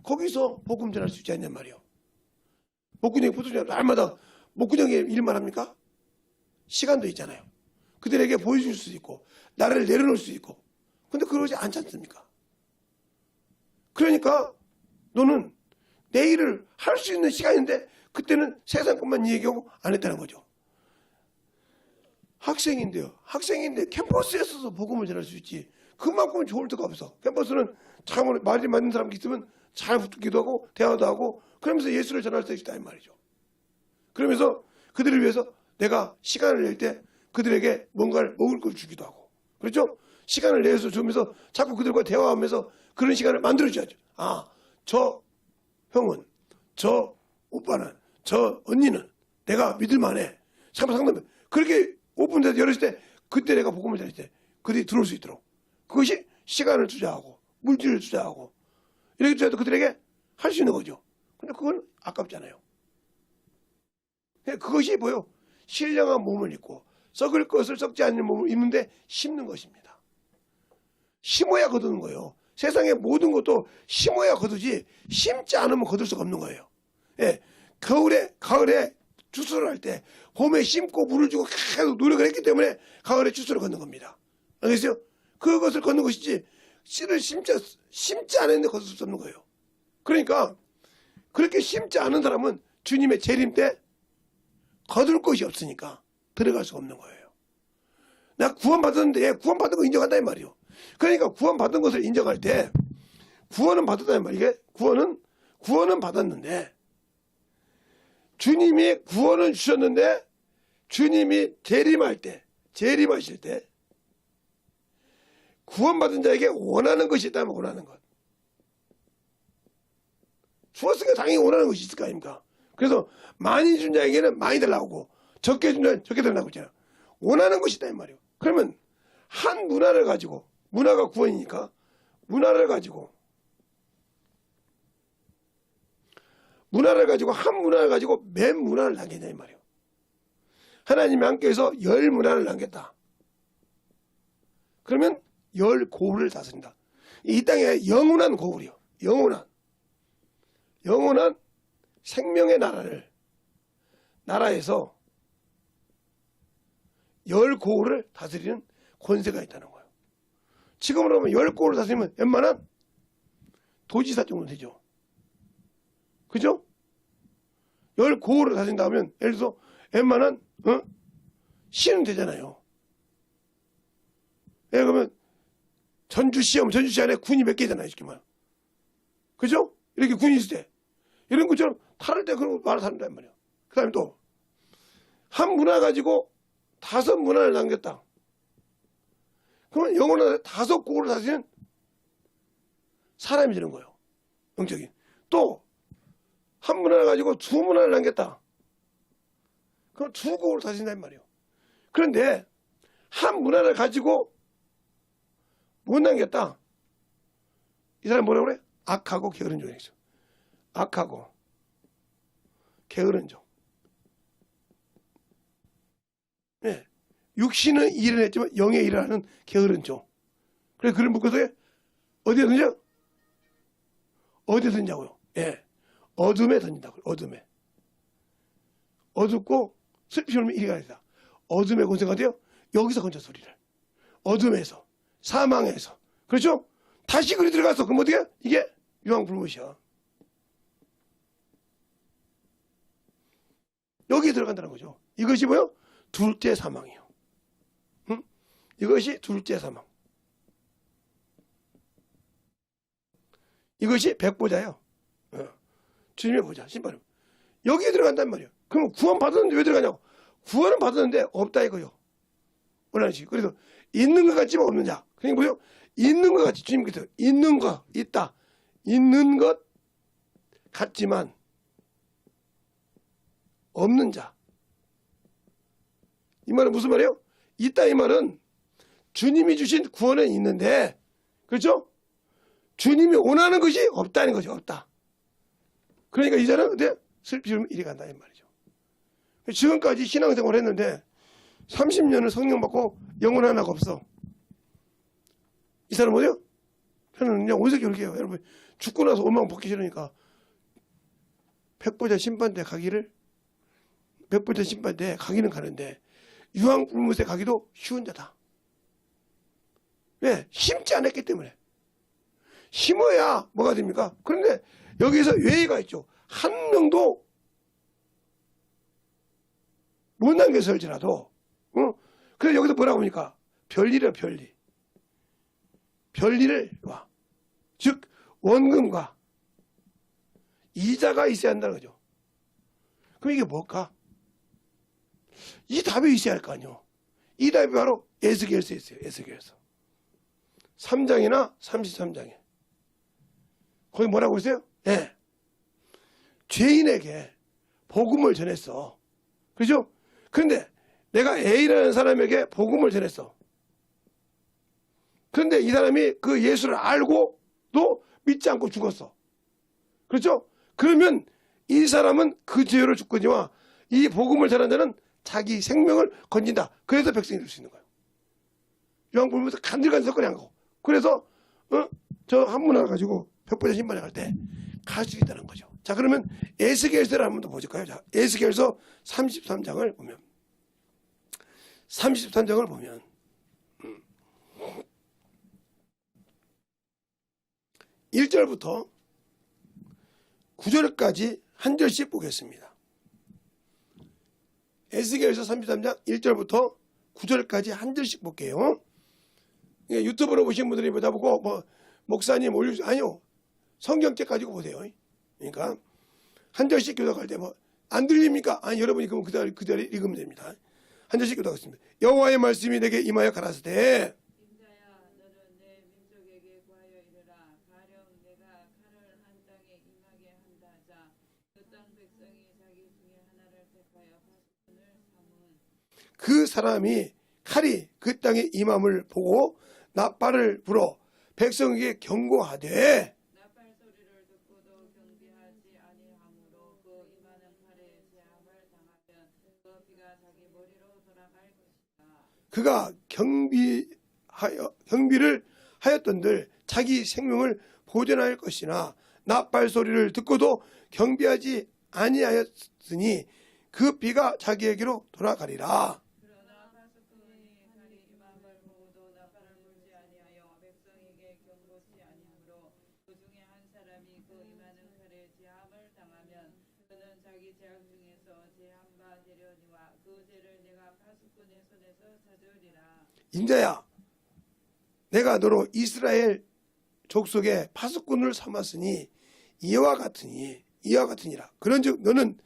Speaker 1: 거기서 복음 전할 수 있지 않냔 말이에요. 먹구정이 버섯증이 날마다 먹구정의 일만 합니까? 시간도 있잖아요. 그들에게 보여줄 수 있고 나를 내려놓을 수 있고 근데 그러지 않지 않습니까? 그러니까 너는 내 일을 할 수 있는 시간인데 그때는 세상 것만 얘기하고 안 했다는 거죠. 학생인데 캠퍼스에서도 복음을 전할 수 있지. 그만큼 좋을 데가 없어. 캠퍼스는 참 말이 맞는 사람이 있으면 잘 붙기도 하고 대화도 하고 그러면서 예수를 전할 수 있다 이 말이죠. 그러면서 그들을 위해서 내가 시간을 낼 때 그들에게 뭔가를 먹을 걸 주기도 하고 그렇죠? 시간을 내서 주면서 자꾸 그들과 대화하면서 그런 시간을 만들어줘야죠. 아, 저 형은, 저 오빠는, 저 언니는 내가 믿을만해. 상담 그렇게 오픈돼서 열었을 때 그때 내가 복음을 전할 때 그들이 들어올 수 있도록 그것이 시간을 투자하고 물질을 투자하고 이렇게 투자해도 그들에게 할 수 있는 거죠. 근데 그건 아깝잖아요. 그것이 뭐요? 신령한 몸을 입고 썩을 것을 썩지 않는 몸을 입는데 심는 것입니다. 심어야 거두는 거예요. 세상의 모든 것도 심어야 거두지 심지 않으면 거둘 수가 없는 거예요. 예, 가을에 추수를 할 때 봄에 심고 물을 주고 계속 노력을 했기 때문에 가을에 추수를 걷는 겁니다. 알겠어요? 그것을 걷는 것이지 씨를 심지 않았는데 거둘 수 없는 거예요. 그러니까 그렇게 심지 않은 사람은 주님의 재림 때 거둘 것이 없으니까 들어갈 수가 없는 거예요. 나 구원받았는데 구원받은 거 인정한다 이 말이에요. 그러니까 구원받은 것을 인정할 때 구원은 받았다 이 말이에요. 구원은 받았는데 주님이 구원을 주셨는데 주님이 재림하실 때 구원받은 자에게 원하는 것이 있다면 원하는 것. 주었으니까 당연히 원하는 것이 있을 거 아닙니까? 그래서 많이 준 자에게는 많이 달라고 하고 적게 준 자에게는 적게 달라고 했잖아요. 원하는 것이 있다 이 말이에요. 그러면 한 문화를 가지고 문화가 구원이니까 문화를 가지고 한 문화를 가지고 몇 문화를 남겼냐 이 말이에요. 하나님이 함께해서 10문화를 남겼다. 그러면 10고을을 다스린다. 이 땅에 영원한 고을이요. 영원한 생명의 나라에서 10고을을 다스리는 권세가 있다는 거예요. 지금으로 하면 10고을을 다스리면 웬만한 도지사 정도 되죠. 그죠? 10고을을 다스린다 하면 예를 들어서 웬만한 시는 되잖아요. 예, 그러면 전주시 안에 군이 몇 개잖아요. 이렇게 말. 그죠? 이렇게 군이 있을 때 이런 것처럼 탈을 때 그런 말을 한단 말이에요. 그 다음에 또 한 문화 가지고 5문화를 남겼다. 그러면 영원한 5고을을 다스리는 사람이 되는 거예요. 영적인. 또 한 문화를 가지고 2문화를 남겼다. 그럼 2고을을 다스린단 말이에요. 그런데 한 문화를 가지고 못 남겼다. 이 사람 뭐라고 그래? 악하고 게으른 종이죠. 악하고 게으른 종. 네. 육신은 일을 했지만 영의 일을 하는 게으른 종. 그래서 그를 묶어서 어디에 던져? 어디에 던지냐고요? 예. 어둠에 던진다고요. 어둠에. 어둡고 슬피 울면 이리가 있다. 어둠에 권세가 돼요? 여기서 건져 소리를. 어둠에서. 사망에서. 그렇죠? 다시 그리 들어갔어. 그럼 어떻게? 이게 유황불못이야. 여기에 들어간다는 거죠. 이것이 뭐요? 둘째 사망이요. 응? 이것이 둘째 사망. 이것이 백보자예요. 주님의 보자, 신발은. 여기에 들어간단 말이에요. 그럼 구원 받았는데 왜 들어가냐고. 구원은 받았는데 없다 이거요. 원하는 식. 그래서 있는 것 같지만 없는 자. 그러니까 뭐요? 있는 것 같이 주님께서 있는 것 있다. 있는 것 같지만 없는 자. 이 말은 무슨 말이에요? 있다 이 말은 주님이 주신 구원은 있는데, 그렇죠? 주님이 원하는 것이 없다는 거죠. 없다. 그러니까 이 사람은 근데 슬피 울면 이리 간다 이 말이죠. 지금까지 신앙생활을 했는데 30년을 성령 받고 영혼 하나가 없어. 이 사람 뭐예요? 저는 그냥 어디서 그렇게 해요. 여러분 죽고 나서 원망 벗기 싫으니까 백보자 심판대 가기를, 백보자 심판대에 가기는 가는데 유황불못에 가기도 쉬운 자다. 왜? 심지 않았기 때문에. 심어야 뭐가 됩니까? 그런데 여기서 예의가 있죠. 한 명도 못 남겼을지라도, 그래서 여기서 뭐라고 합니까? 별리라 별리. 별리를 와. 즉 원금과 이자가 있어야 한다는 거죠. 그럼 이게 뭘까? 이 답이 있어야 할 거 아니에요. 이 답이 바로 에스겔서에 있어요. 에스겔서 3장이나 33장에. 거기 뭐라고 했어요? 예. 죄인에게 복음을 전했어. 그죠? 그런데 내가 A라는 사람에게 복음을 전했어. 그런데 이 사람이 그 예수를 알고도 믿지 않고 죽었어. 그렇죠? 그러면 이 사람은 그 죄를 죽거니와 이 복음을 전한 자는 자기 생명을 건진다. 그래서 백성이 될 수 있는 거예요. 요한복음에서 간질간질거리 한 거고. 그래서 저 한 문 하나 가지고 백보자 신발에 갈 때 갈 수 있다는 거죠. 자, 그러면 에스겔서를 한 번 더 보실까요? 자, 에스겔서 33장을 보면 33장을 보면 1절부터 9절까지 한 절씩 보겠습니다. 에스겔서 33장 1절부터 9절까지 한 절씩 볼게요. 유튜브로 보신 분들이 보다 보고 뭐 목사님 올려 아니요. 성경책 가지고 보세요. 그러니까 한 절씩 교독할 때 뭐 안 들립니까? 아니 여러분이 그럼 그대로 읽으면 됩니다. 한 절씩 교독하겠습니다. 여호와의 말씀이 내게 임하여 가라사대
Speaker 3: 인자야 너는 내 민족에게 구하여 이르라. 가령 내가 칼을 한 땅에 임하게 한다자 그 땅 백성이 자기 중에 하나를 택하여 파수꾼을 삼은
Speaker 1: 그 사람이 칼이 그 땅에 임함을 보고 나팔을 불어 백성에게 경고하되
Speaker 3: 나팔 소리를 듣고도 경비하지 아니하므로 그 임하는 칼에 제압을 당하면 그 비가 자기 머리로 돌아갈 것이다.
Speaker 1: 그가 경비를 하였던들 자기 생명을 보존할 것이나 나팔 소리를 듣고도 경비하지 아니하였으니 그 비가 자기에게로 돌아가리라.
Speaker 3: 그러나 파수꾼이 칼이 임함을 보고도 나팔을 불지 아니하여 백성에게 경고치 아니하므로 그 중에 한 사람이 그 임하는 칼에 제함을 당하면 그는 자기 제약 중에서 제한 바 되려니와 그 죄를 내가 파수꾼의 손에서 찾으리라.
Speaker 1: 인자야 내가 너로 이스라엘 족속의 파수꾼을 삼았으니 이와 같으니라. 그런즉 너는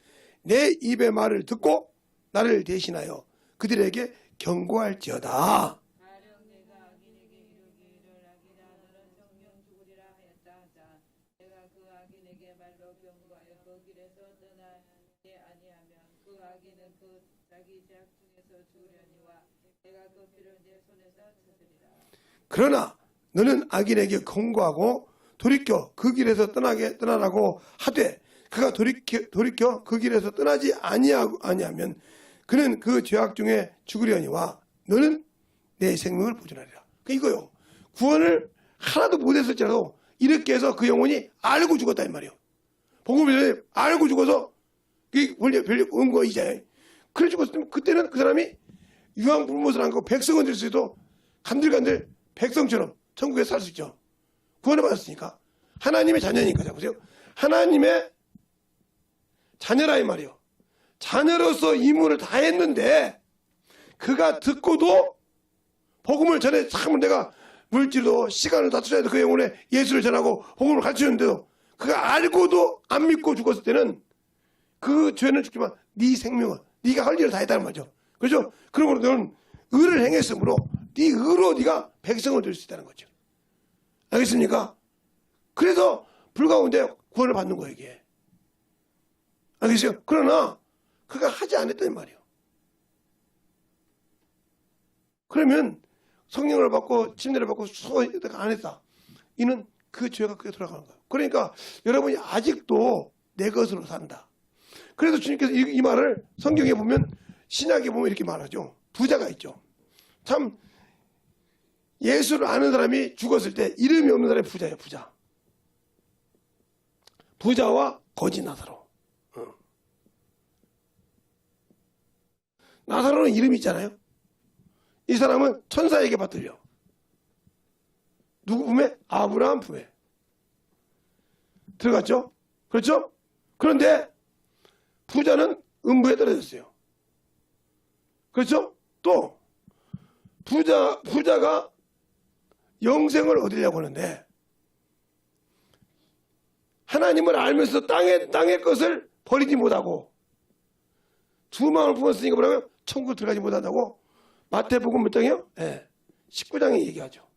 Speaker 1: 내 입의 말을 듣고 나를 대신하여 그들에게 경고할지어다.
Speaker 3: 가령 내가 악인에게 이르기를 악인아 너는 정령 죽으리라 하였다 하자 내가 그 악인에게 말로 경고하여 그 길에서 떠나지 아니하면 그 악인은 그 자기 죄악 중에서 죽으려니와 내가 그 피를 내 손에서 찾으리라.
Speaker 1: 그러나 너는 악인에게 경고하고 돌이켜 그 길에서 떠나라고 하되 그가 돌이켜 그 길에서 떠나지 아니하면 그는 그 죄악 중에 죽으려니와 너는 내 생명을 보존하리라. 이거요. 구원을 하나도 못했을지라도 이렇게 해서 그 영혼이 알고 죽었다 이 말이에요. 복음을 알고 죽어서 그게 별력 온 거 이제. 그래 죽었으면 그때는 그 사람이 유황 불못을 안 하고 백성은 될 수도 간들간들 백성처럼 천국에 살 수 있죠. 구원을 받았으니까. 하나님의 자녀니까. 자 보세요. 하나님의 자녀라 이 말이에요. 자녀로서 임무를 다 했는데 그가 듣고도 복음을 전해 참 내가 물질도 시간을 다 투자해서 그 영혼에 예수를 전하고 복음을 가르치는데도 그가 알고도 안 믿고 죽었을 때는 그 죄는 죽지만 네 생명은 네가 할 일을 다 했다는 말이죠. 그렇죠? 그러므로 너는 의를 행했으므로 네 의로 네가 백성을 될 수 있다는 거죠. 알겠습니까? 그래서 불가운데 구원을 받는 거예요 이게. 알겠어요? 그러나 그가 하지 않았단 말이에요. 그러면 성령을 받고 침례를 받고 수고가 안 했다. 이는 그 죄가 크게 돌아가는 거예요. 그러니까 여러분이 아직도 내 것으로 산다. 그래서 주님께서 이 말을 성경에 보면 신약에 보면 이렇게 말하죠. 부자가 있죠. 참 예수를 아는 사람이 죽었을 때 이름이 없는 사람이 부자예요. 부자. 부자와 거지 나사로. 나사로는 이름이 있잖아요. 이 사람은 천사에게 받들려. 누구 품에? 아브라함 품에 들어갔죠. 그렇죠? 그런데 부자는 음부에 떨어졌어요. 그렇죠? 또 부자가 영생을 얻으려고 하는데 하나님을 알면서 땅의 것을 버리지 못하고 두 마음을 품었으니까 뭐라고요? 천국 들어가지 못한다고 마태복음 몇 장이요? 네, 19장에 얘기하죠.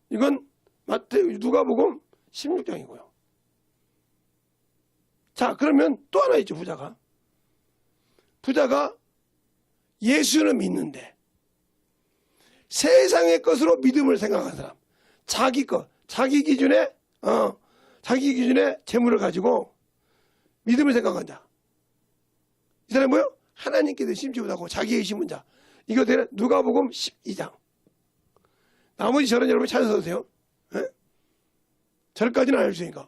Speaker 1: 이건 누가복음 16장이고요. 자, 그러면 또 하나 있죠. 부자가 예수는 믿는데 세상의 것으로 믿음을 생각한 사람, 자기 것, 자기 기준에 재물을 가지고 믿음을 생각한다. 이 사람이 뭐요? 하나님께서 심지 못하고 자기의 심은 자. 이거 되는 누가복음 12장. 나머지 절은 여러분이 찾아서 오세요. 예? 절까지는 알려주니까.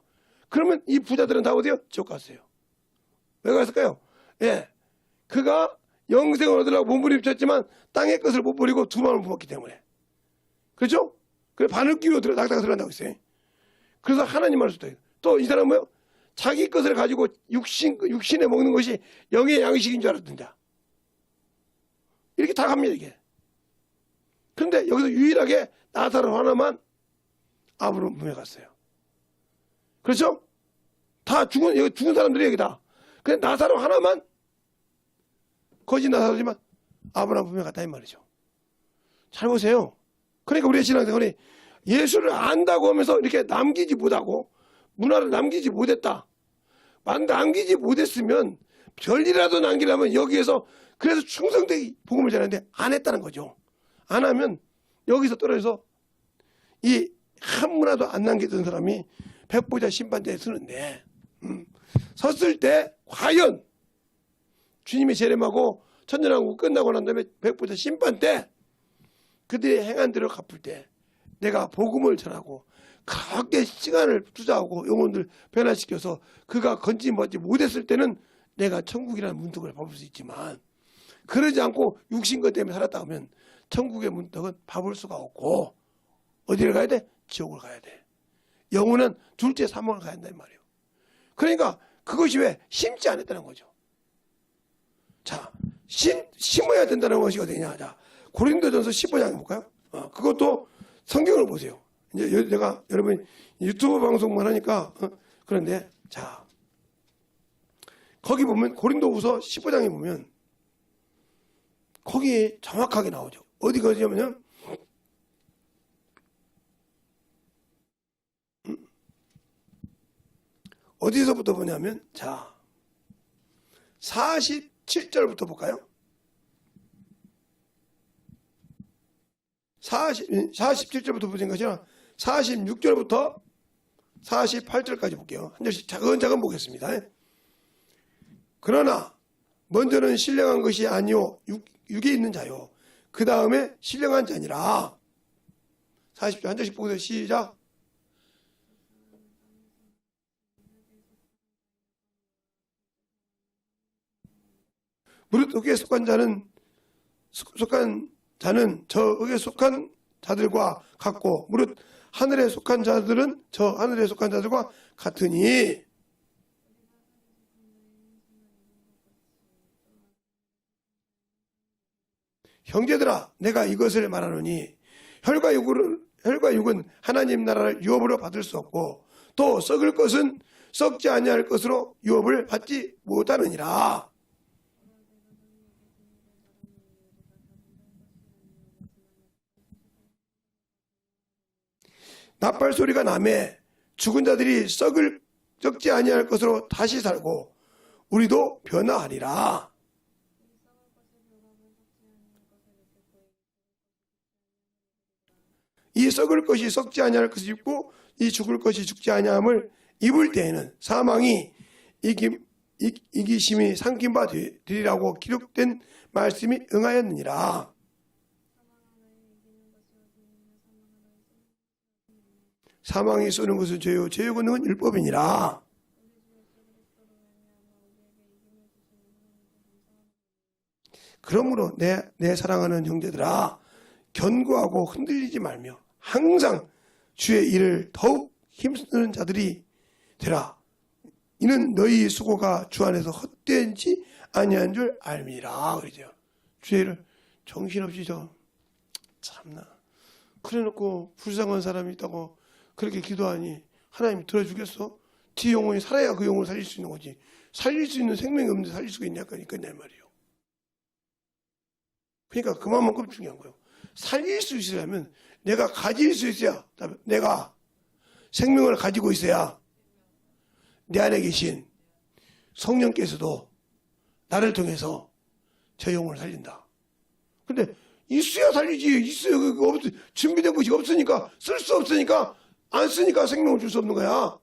Speaker 1: 그러면 이 부자들은 다 어디요? 지옥 갔어요. 왜 갔을까요? 예. 그가 영생을 얻으려고 몸부림쳤지만 땅의 것을 못 버리고 두 마음을 품었기 때문에. 그렇죠? 그래 바늘 끼고 낙타가 들어간다고 했어요. 그래서 하나님 말을 썼다. 또 이 사람은 뭐요? 자기 것을 가지고 육신에 먹는 것이 영의 양식인 줄 알았던 자. 이렇게 다 갑니다, 이게. 그런데 여기서 유일하게 나사로 하나만 아브라함 품에 갔어요. 그렇죠? 다 죽은 사람들이 여기다. 근데 나사로 하나만 거짓 나사로지만 아브라함 품에 갔다 이 말이죠. 잘 보세요. 그러니까 우리의 신앙생활이 예수를 안다고 하면서 이렇게 남기지 못하고 문화를 남기지 못했다. 남기지 못했으면 별이라도 남기려면 여기에서 그래서 충성되게 복음을 전하는데 안 했다는 거죠. 안 하면 여기서 떨어져서 이 한 문화도 안 남기던 사람이 백보자 심판대에 서는데 섰을 때 과연 주님이 재림하고 천년왕국 끝나고 난 다음에 백보자 심판 때 그들의 행한 대로 갚을 때 내가 복음을 전하고 그렇게 시간을 투자하고 영혼들 변화시켜서 그가 건짐받지 못했을 때는 내가 천국이라는 문턱을 밟을 수 있지만 그러지 않고 육신것 때문에 살았다 하면 천국의 문턱은 밟을 수가 없고 어디를 가야 돼? 지옥을 가야 돼. 영혼은 둘째 사망을 가야 한단 말이에요. 그러니까 그것이 왜 심지 않았다는 거죠. 자, 심어야 된다는 것이 어디냐? 자, 고린도전서 15장 볼까요? 그것도 성경을 보세요. 이제 내가 여러분 유튜브 방송만 하니까 그런데 자 거기 보면 고린도후서 15장에 보면 거기 정확하게 나오죠. 어디가냐면요. 어디서부터 보냐면 자 47절부터 볼까요? 47절부터 보신 것이 아니라 46절부터 48절까지 볼게요. 한 절씩 차근차근 보겠습니다. 그러나 먼저는 신령한 것이 아니요 육에 있는 자요. 그 다음에 신령한 자니라. 40절 한 절씩 보고요. 시작. 무릇 흑에 속한 자는 저 흑에 속한 자들과 같고 무릇 하늘에 속한 자들은 저 하늘에 속한 자들과 같으니. 형제들아 내가 이것을 말하노니 혈과 육은 하나님 나라를 유업으로 받을 수 없고 또 썩을 것은 썩지 아니할 것으로 유업을 받지 못하느니라. 나팔 소리가 나매 죽은 자들이 썩지 아니할 것으로 다시 살고 우리도 변화하리라. 이 썩을 것이 썩지 아니할 것을 입고 이 죽을 것이 죽지 아니함을 입을 때에는 사망이 이기심이 삼킨 바 되리라고 기록된 말씀이 응하였느니라. 사망이 쏘는 것은 죄요 죄의 권능은 율법이니라. 그러므로 내 사랑하는 형제들아 견고하고 흔들리지 말며 항상 주의 일을 더욱 힘쓰는 자들이 되라. 이는 너희 수고가 주 안에서 헛되지 아니한 줄 알미라. 그러죠. 주의 일을 정신없이 참나 그래놓고 불쌍한 사람이 있다고 그렇게 기도하니 하나님이 들어주겠어? 네 영혼이 살아야 그 영혼을 살릴 수 있는 거지. 살릴 수 있는 생명이 없는데 살릴 수가 있냐니까 말이에요. 그러니까 그만큼 중요한 거예요. 살릴 수 있으려면 내가 가질 수 있어야, 내가 생명을 가지고 있어야 내 안에 계신 성령께서도 나를 통해서 저 영혼을 살린다. 근데 있어야 살리지. 있어야 준비된 것이 없으니까, 쓸 수 없으니까, 안 쓰니까 생명을 줄 수 없는 거야.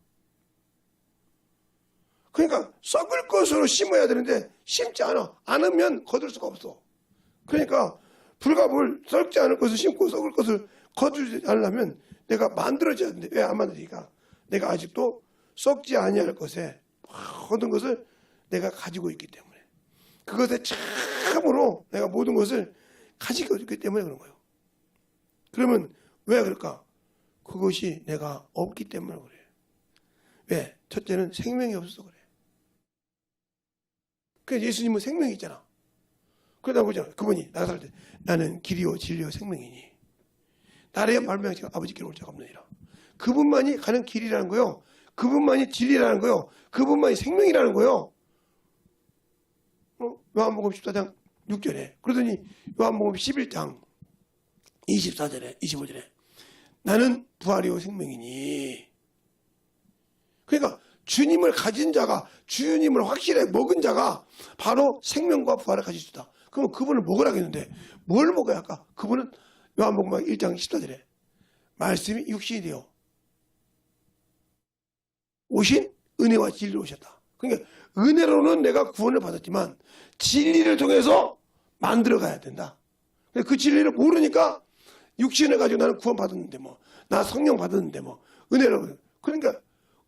Speaker 1: 그러니까 썩을 것으로 심어야 되는데 심지 않으면 거둘 수가 없어. 그러니까 불갑을 썩지 않을 것을 심고 썩을 것을 거두지 않으려면 내가 만들어져야 되는데 왜 안 만들니까 내가 아직도 썩지 아니할 것에 모든 것을 내가 가지고 있기 때문에 그것에 참으로 내가 모든 것을 가지고 있기 때문에 그런 거예요. 그러면 왜 그럴까? 그것이 내가 없기 때문에 그래. 왜? 첫째는 생명이 없어서 그래. 그래서 예수님은 생명이 있잖아. 그러다 보잖아. 그분이 나가 살 때 나는 길이요 진리요 생명이니 나를 말미암아 아버지께로 올 자가 없느니라. 그분만이 가는 길이라는 거요. 그분만이 진리라는 거요. 그분만이 생명이라는 거요. 요한복음 14장 6절에 그러더니 요한복음 11장 24절에 25절에 나는 부활이요 생명이니. 그러니까 주님을 가진 자가 주님을 확실히 먹은 자가 바로 생명과 부활을 가질 수 있다. 그러면 그분을 먹으라겠는데 뭘 먹어야 할까? 그분은 요한복음 1장 14절에 말씀이 육신이 되어 오신 은혜와 진리로 오셨다. 그러니까 은혜로는 내가 구원을 받았지만 진리를 통해서 만들어가야 된다. 그 진리를 모르니까 육신을 가지고 나는 구원 받았는데 나 성령 받았는데 은혜로. 그러니까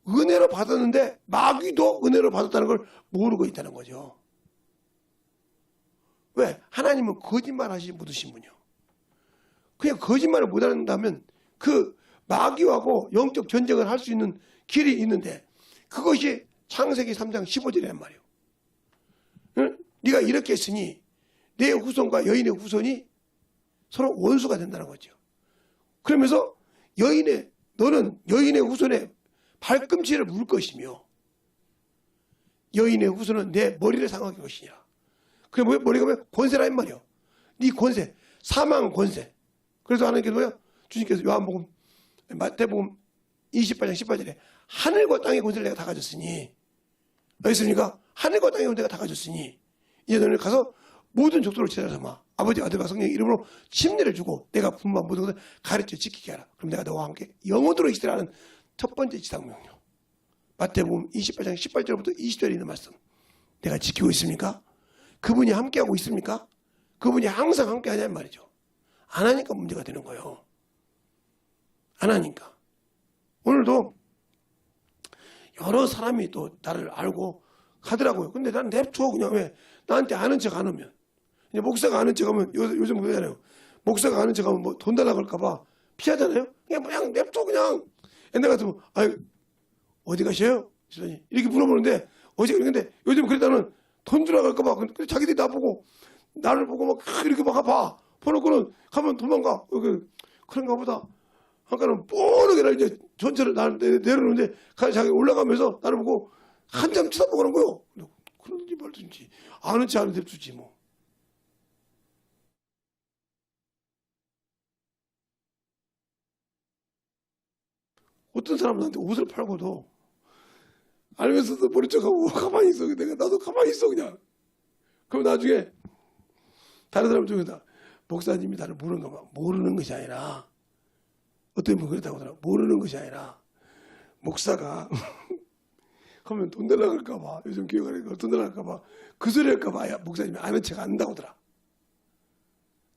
Speaker 1: 은혜로 받았는데 마귀도 은혜로 받았다는 걸 모르고 있다는 거죠. 왜? 하나님은 거짓말 하시지 못하신 분이요. 그냥 거짓말을 못한다면 그 마귀하고 영적 전쟁을 할 수 있는 길이 있는데 그것이 창세기 3장 15절이란 말이에요. 응? 네가 이렇게 했으니 내 후손과 여인의 후손이 서로 원수가 된다는 거죠. 그러면서 너는 여인의 후손의 발꿈치를 물 것이며 여인의 후손은 내 머리를 상하게 할 것이냐. 그래 머리가 왜 권세라는 말이요. 네 권세, 사망 권세. 그래서 하나님께서 뭐야? 주님께서 요한복음, 마태복음 28장 18절에 하늘과 땅의 권세를 내가 다 가졌으니 알겠습니까? 하늘과 땅의 권세가 다 가졌으니 이제 너는 가서 모든 족속을 제자 삼아 아버지 아들과 성령의 이름으로 침례를 주고 내가 분부한 모든 것을 가르쳐 지키게 하라. 그럼 내가 너와 함께 영원토록 있으라는 첫 번째 지상명령. 마태복음 28장 18절부터 20절에 있는 말씀. 내가 지키고 있습니까? 그분이 함께하고 있습니까? 그분이 항상 함께하냐는 말이죠. 안 하니까 문제가 되는 거예요. 안 하니까. 오늘도 여러 사람이 또 나를 알고 하더라고요. 근데 나는 냅둬 그냥. 왜? 나한테 아는 척 안 하면. 이제 목사가 아는 척 하면 요즘 그러잖아요. 목사가 아는 척 하면 뭐 돈 달라고 할까 봐 피하잖아요. 그냥 냅둬 그냥. 옛날 같으면 어디 가셔요? 이렇게 물어보는데 어제 그랬는데 요즘 그랬다는 돈 주러 갈까 봐. 근데 자기들이 나보고 나를 보고 막 이렇게 막 봐. 보놓고는 가면 도망가. 그런가 보다. 그러니까는 뻔하게 날 이제 전체를 나를 내려놓는데 자기 올라가면서 나를 보고 한참 쳐다보고 그런 거요. 그런지 말든지 아는 체 아는 냅두지 뭐. 어떤 사람은 나한테 옷을 팔고도 알면서도 모른 척하고 가만히 있어. 나도 가만히 있어 그냥. 그럼 나중에 다른 사람 중에다 목사님이 나를 모르는가 봐. 모르는 것이 아니라 어떤 분이 그렇다고 하더라. 모르는 것이 아니라 목사가 하면 돈 달라고 할까 봐. 요즘 교회가 돈 달라고 할까 봐. 그 소리 할까 봐 목사님이 아는 척 안 한다고 하더라.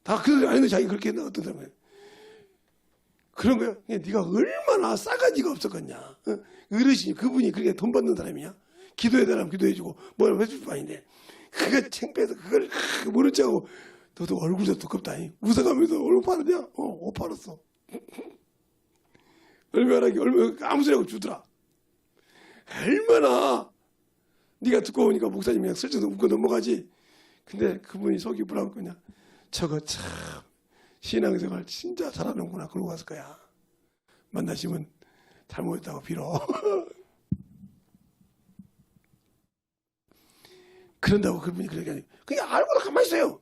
Speaker 1: 다 그 소리 안 했는데 자기 그렇게 했나 어떤 사람은. 그런 거야. 네가 얼마나 싸가지가 없었겠냐. 어르신이 그분이 그렇게 돈 받는 사람이냐. 기도해달라면 기도해주고 뭐라고 해줄 거 아닌데 그거 창피해서 그걸 모른 척하고 너도 얼굴도 두껍다. 웃어가면서 얼굴 팔았냐? 옷 팔았어. 얼마나 아무 소리 하고 주더라. 얼마나 네가 두꺼우니까 목사님이 그냥 슬쩍 웃고 넘어가지. 근데 그분이 속이 뭐라고 그냥 저거 참 신앙생활 진짜 잘하는구나 그러고 갔을 거야. 만나시면 잘못했다고 빌어. 그런다고 그분이 그렇게 하니까 그냥 알고도 가만히 있어요.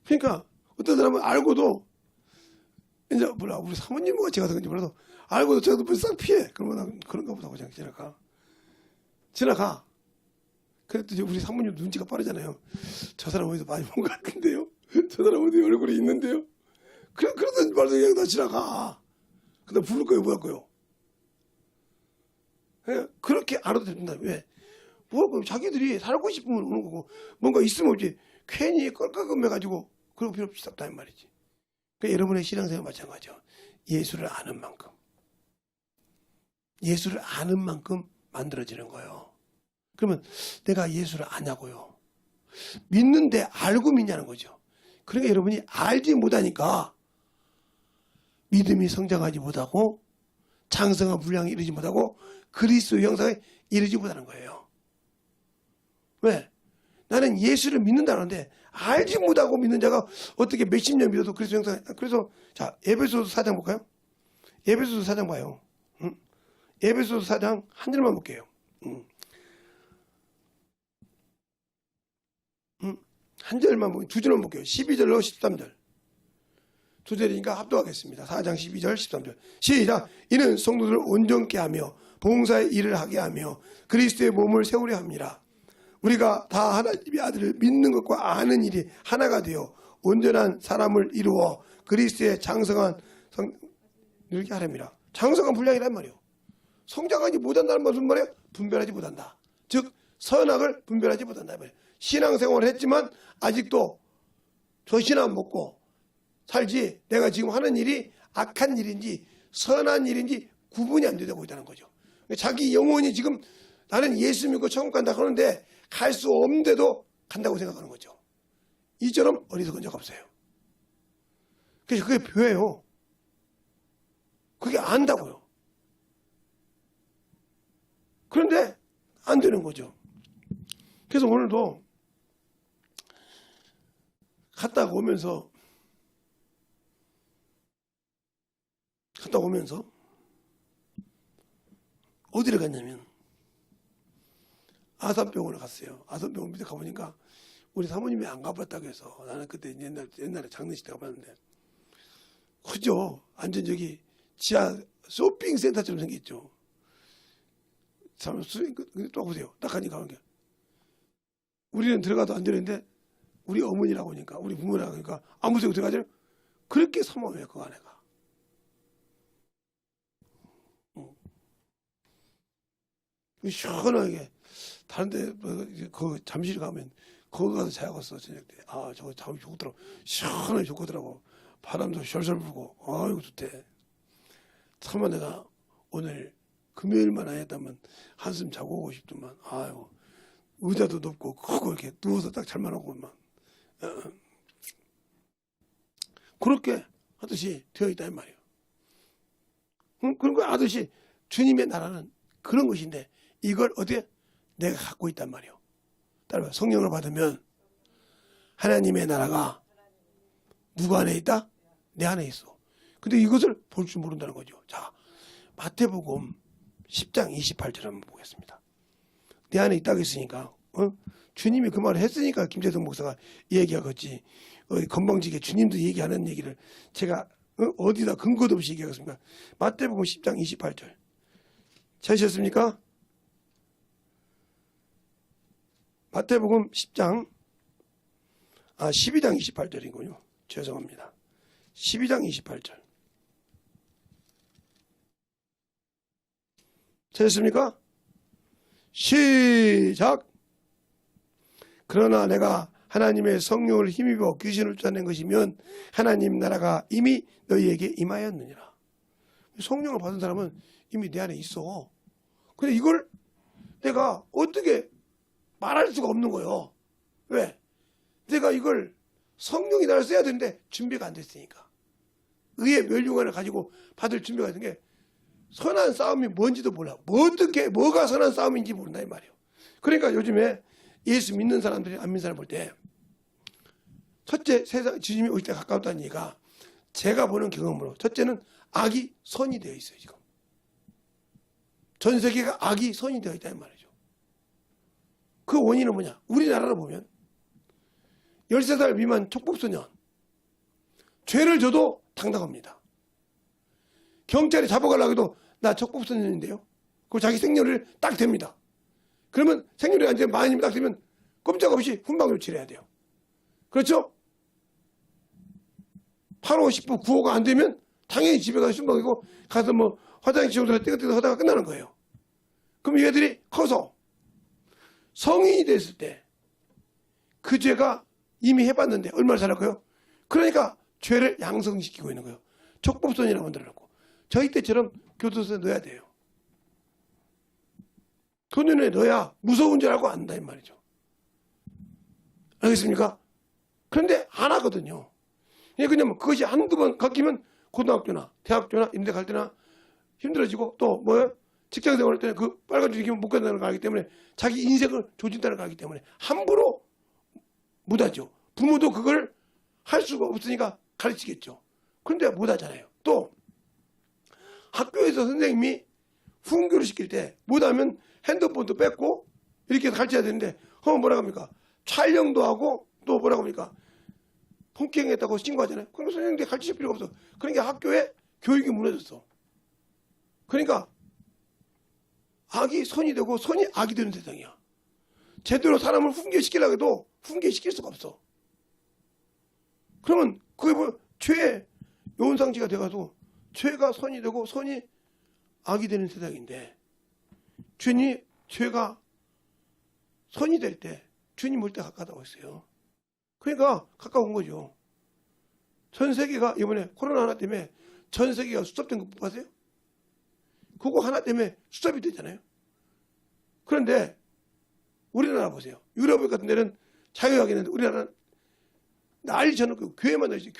Speaker 1: 그러니까 어떤 사람은 알고도 이제 몰라 우리 사모님과 같이 가서 그런지 몰라도 알고도 저도 싹 피해. 그러면 난 그런가 보다 그냥 지나가. 그랬더니 우리 사모님 눈치가 빠르잖아요. 저 사람 어디서 많이 본 것 같은데요. 저 사람 어디 얼굴이 있는데요. 그러던 말도 그냥 다 지나가. 근데 부를 거예요 뭐 할 거예요. 그렇게 알아도 됩니다. 왜? 뭐 자기들이 살고 싶으면 오는 거고 뭔가 있으면 없지. 괜히 껄껄거려가지고 그럴 필요 없다는 말이지. 그러니까 여러분의 신앙생활 마찬가지죠. 예수를 아는 만큼 만들어지는 거예요. 그러면 내가 예수를 아냐고요. 믿는데 알고 믿냐는 거죠. 그러니까 여러분이 알지 못하니까 믿음이 성장하지 못하고 장성한 분량에 이르지 못하고 그리스도 형상에 이르지 못하는 거예요. 왜? 나는 예수를 믿는다는데 알지 못하고 믿는 자가 어떻게 몇십 년 믿어도 그리스도 형상. 그래서 자 에베소서 4장 볼까요? 에베소서 4장 봐요. 에베소서 4장 한 절만 볼게요. 한 절만 보면 두 절만 볼게요. 12절로 13절. 두 절이니까 합독하겠습니다. 4장 12절 13절. 시작. 이는 성도들을 온전케 하며 봉사의 일을 하게 하며 그리스도의 몸을 세우려 합니다. 우리가 다 하나님의 아들을 믿는 것과 아는 일이 하나가 되어 온전한 사람을 이루어 그리스도의 장성한 이렇게 하랍니다. 장성한 분량이란 말이에요. 성장하지 못한다는 무슨 말이에요? 분별하지 못한다. 즉 선악을 분별하지 못한다. 신앙생활을 했지만 아직도 저 신앙 먹고 살지 내가 지금 하는 일이 악한 일인지 선한 일인지 구분이 안 되고 있다는 거죠. 자기 영혼이 지금 나는 예수 믿고 천국 간다 하는데 갈 수 없는데도 간다고 생각하는 거죠. 이처럼 어리석은 적 없어요. 그래서 그게 교회예요. 그게 안다고요. 그런데 안 되는 거죠. 그래서 오늘도 갔다 오면서 어디를 갔냐면 아산병원을 갔어요. 아산병원 밑에 가보니까 우리 사모님이 안 가봤다고 해서 나는 그때 옛날에 장례식 때 가봤는데 그죠? 완전 저기 지하 쇼핑센터처럼 생겼죠. 참 또 보세요. 딱 가니까 그런 게 우리는 들어가도 안 되는데 우리 어머니라고 하니까 우리 부모라고 하니까 아무 소리 들어가잖아요. 그렇게 사모해요 그 안에가. 시원하게 다른데 그 잠실 가면 거기 가서 자야겠어 저녁 때. 아 저거 자기 좋더라고. 시원하게 좋더라고. 바람도 솔솔 불고 아이고 좋대. 참아 내가 오늘 금요일만 안 했다면 한숨 자고 오고 싶더만. 아이고 의자도 높고 크고 이렇게 누워서 딱 잘만 하고만 그렇게 하듯이 되어 있다 이 말이에요. 그런 거 하듯이 주님의 나라는 그런 것인데 이걸 어떻게 내가 갖고 있단 말이에요. 따라서 성령을 받으면 하나님의 나라가 누구 안에 있다? 내 안에 있어. 근데 이것을 볼 줄 모른다는 거죠. 자, 마태복음 10장 28절 한번 보겠습니다. 내 안에 있다고 했으니까 주님이 그 말을 했으니까 김재동 목사가 얘기하겠지. 건방지게 주님도 얘기하는 얘기를 제가 어디다 근거도 없이 얘기하겠습니까? 마태복음 10장 28절 찾으셨습니까? 마태복음 12장 28절이군요. 죄송합니다. 12장 28절 찾으셨습니까? 시작! 그러나 내가 하나님의 성령을 힘입어 귀신을 쫓아낸 것이면 하나님 나라가 이미 너희에게 임하였느니라. 성령을 받은 사람은 이미 내 안에 있어. 근데 이걸 내가 어떻게 말할 수가 없는 거예요. 왜? 내가 이걸 성령이 나를 써야 되는데 준비가 안 됐으니까. 의의 멸류관을 가지고 받을 준비가 된 게 선한 싸움이 뭔지도 몰라. 뭐가 선한 싸움인지 모른다 이 말이에요. 그러니까 요즘에 예수 믿는 사람들이 안 믿는 사람 볼 때 첫째 세상 주님이 올 때 가까웠다는 얘기가 제가 보는 경험으로 첫째는 악이 선이 되어 있어요. 지금 전 세계가 악이 선이 되어 있다는 말이죠. 그 원인은 뭐냐? 우리나라로 보면 13살 미만 촉법소년 죄를 져도 당당합니다. 경찰이 잡아가려고 해도 나 촉법소년인데요. 그리고 자기 생년을 딱 댑니다. 그러면 생년이 안 되면 만인이 딱 되면 꼼짝없이 훈방을 치러야 돼요. 그렇죠? 8호, 10호, 9호가 안 되면 당연히 집에 가서 훈방이고 가서 뭐 화장실 지원을 떼거떼거 하다가 끝나는 거예요. 그럼 얘들이 커서 성인이 됐을 때 그 죄가 이미 해봤는데 얼마나 살았고요? 그러니까 죄를 양성시키고 있는 거예요. 촉법소년이라고 만들어놨고 저희 때처럼 교도소에 넣어야 돼요. 교도소에 넣어야 무서운 줄 알고 안다 이 말이죠. 알겠습니까? 그런데 안 하거든요. 그냥 그것이 한두 번 깎이면 고등학교나 대학교나 임대 갈 때나 힘들어지고 또 뭐예요? 직장 생활할 때는 그 빨간 줄이 못 간다는 걸 알기 때문에 자기 인생을 조진다는 걸 알기 때문에 함부로 못하죠. 부모도 그걸 할 수가 없으니까 가르치겠죠. 그런데 못하잖아요. 또 학교에서 선생님이 훈교를 시킬 때 못하면 핸드폰도 뺏고 이렇게 가르쳐야 되는데 뭐라고 합니까? 촬영도 하고 또 뭐라고 합니까? 폭행했다고 신고하잖아요. 그럼 선생님들이 가르칠 필요가 없어. 그러니까 학교에 교육이 무너졌어. 그러니까 악이 선이 되고 선이 악이 되는 세상이야. 제대로 사람을 훈계시키려고 해도 훈계시킬 수가 없어. 그러면 그게 뭐 죄의 요원상지가 돼가지고 죄가 선이 되고 선이 악이 되는 세상인데 죄가 선이 될 때 주님 올 때 가까다고 했어요. 그러니까 가까운 거죠. 전 세계가 이번에 코로나 하나 때문에 전 세계가 수습된 거 못 봤어요? 그거 하나 때문에 수습이 됐잖아요. 그런데 우리나라 보세요. 유럽 같은 데는 자유하겠는데 우리나라는 난리 쳐놓고 교회만 다니지.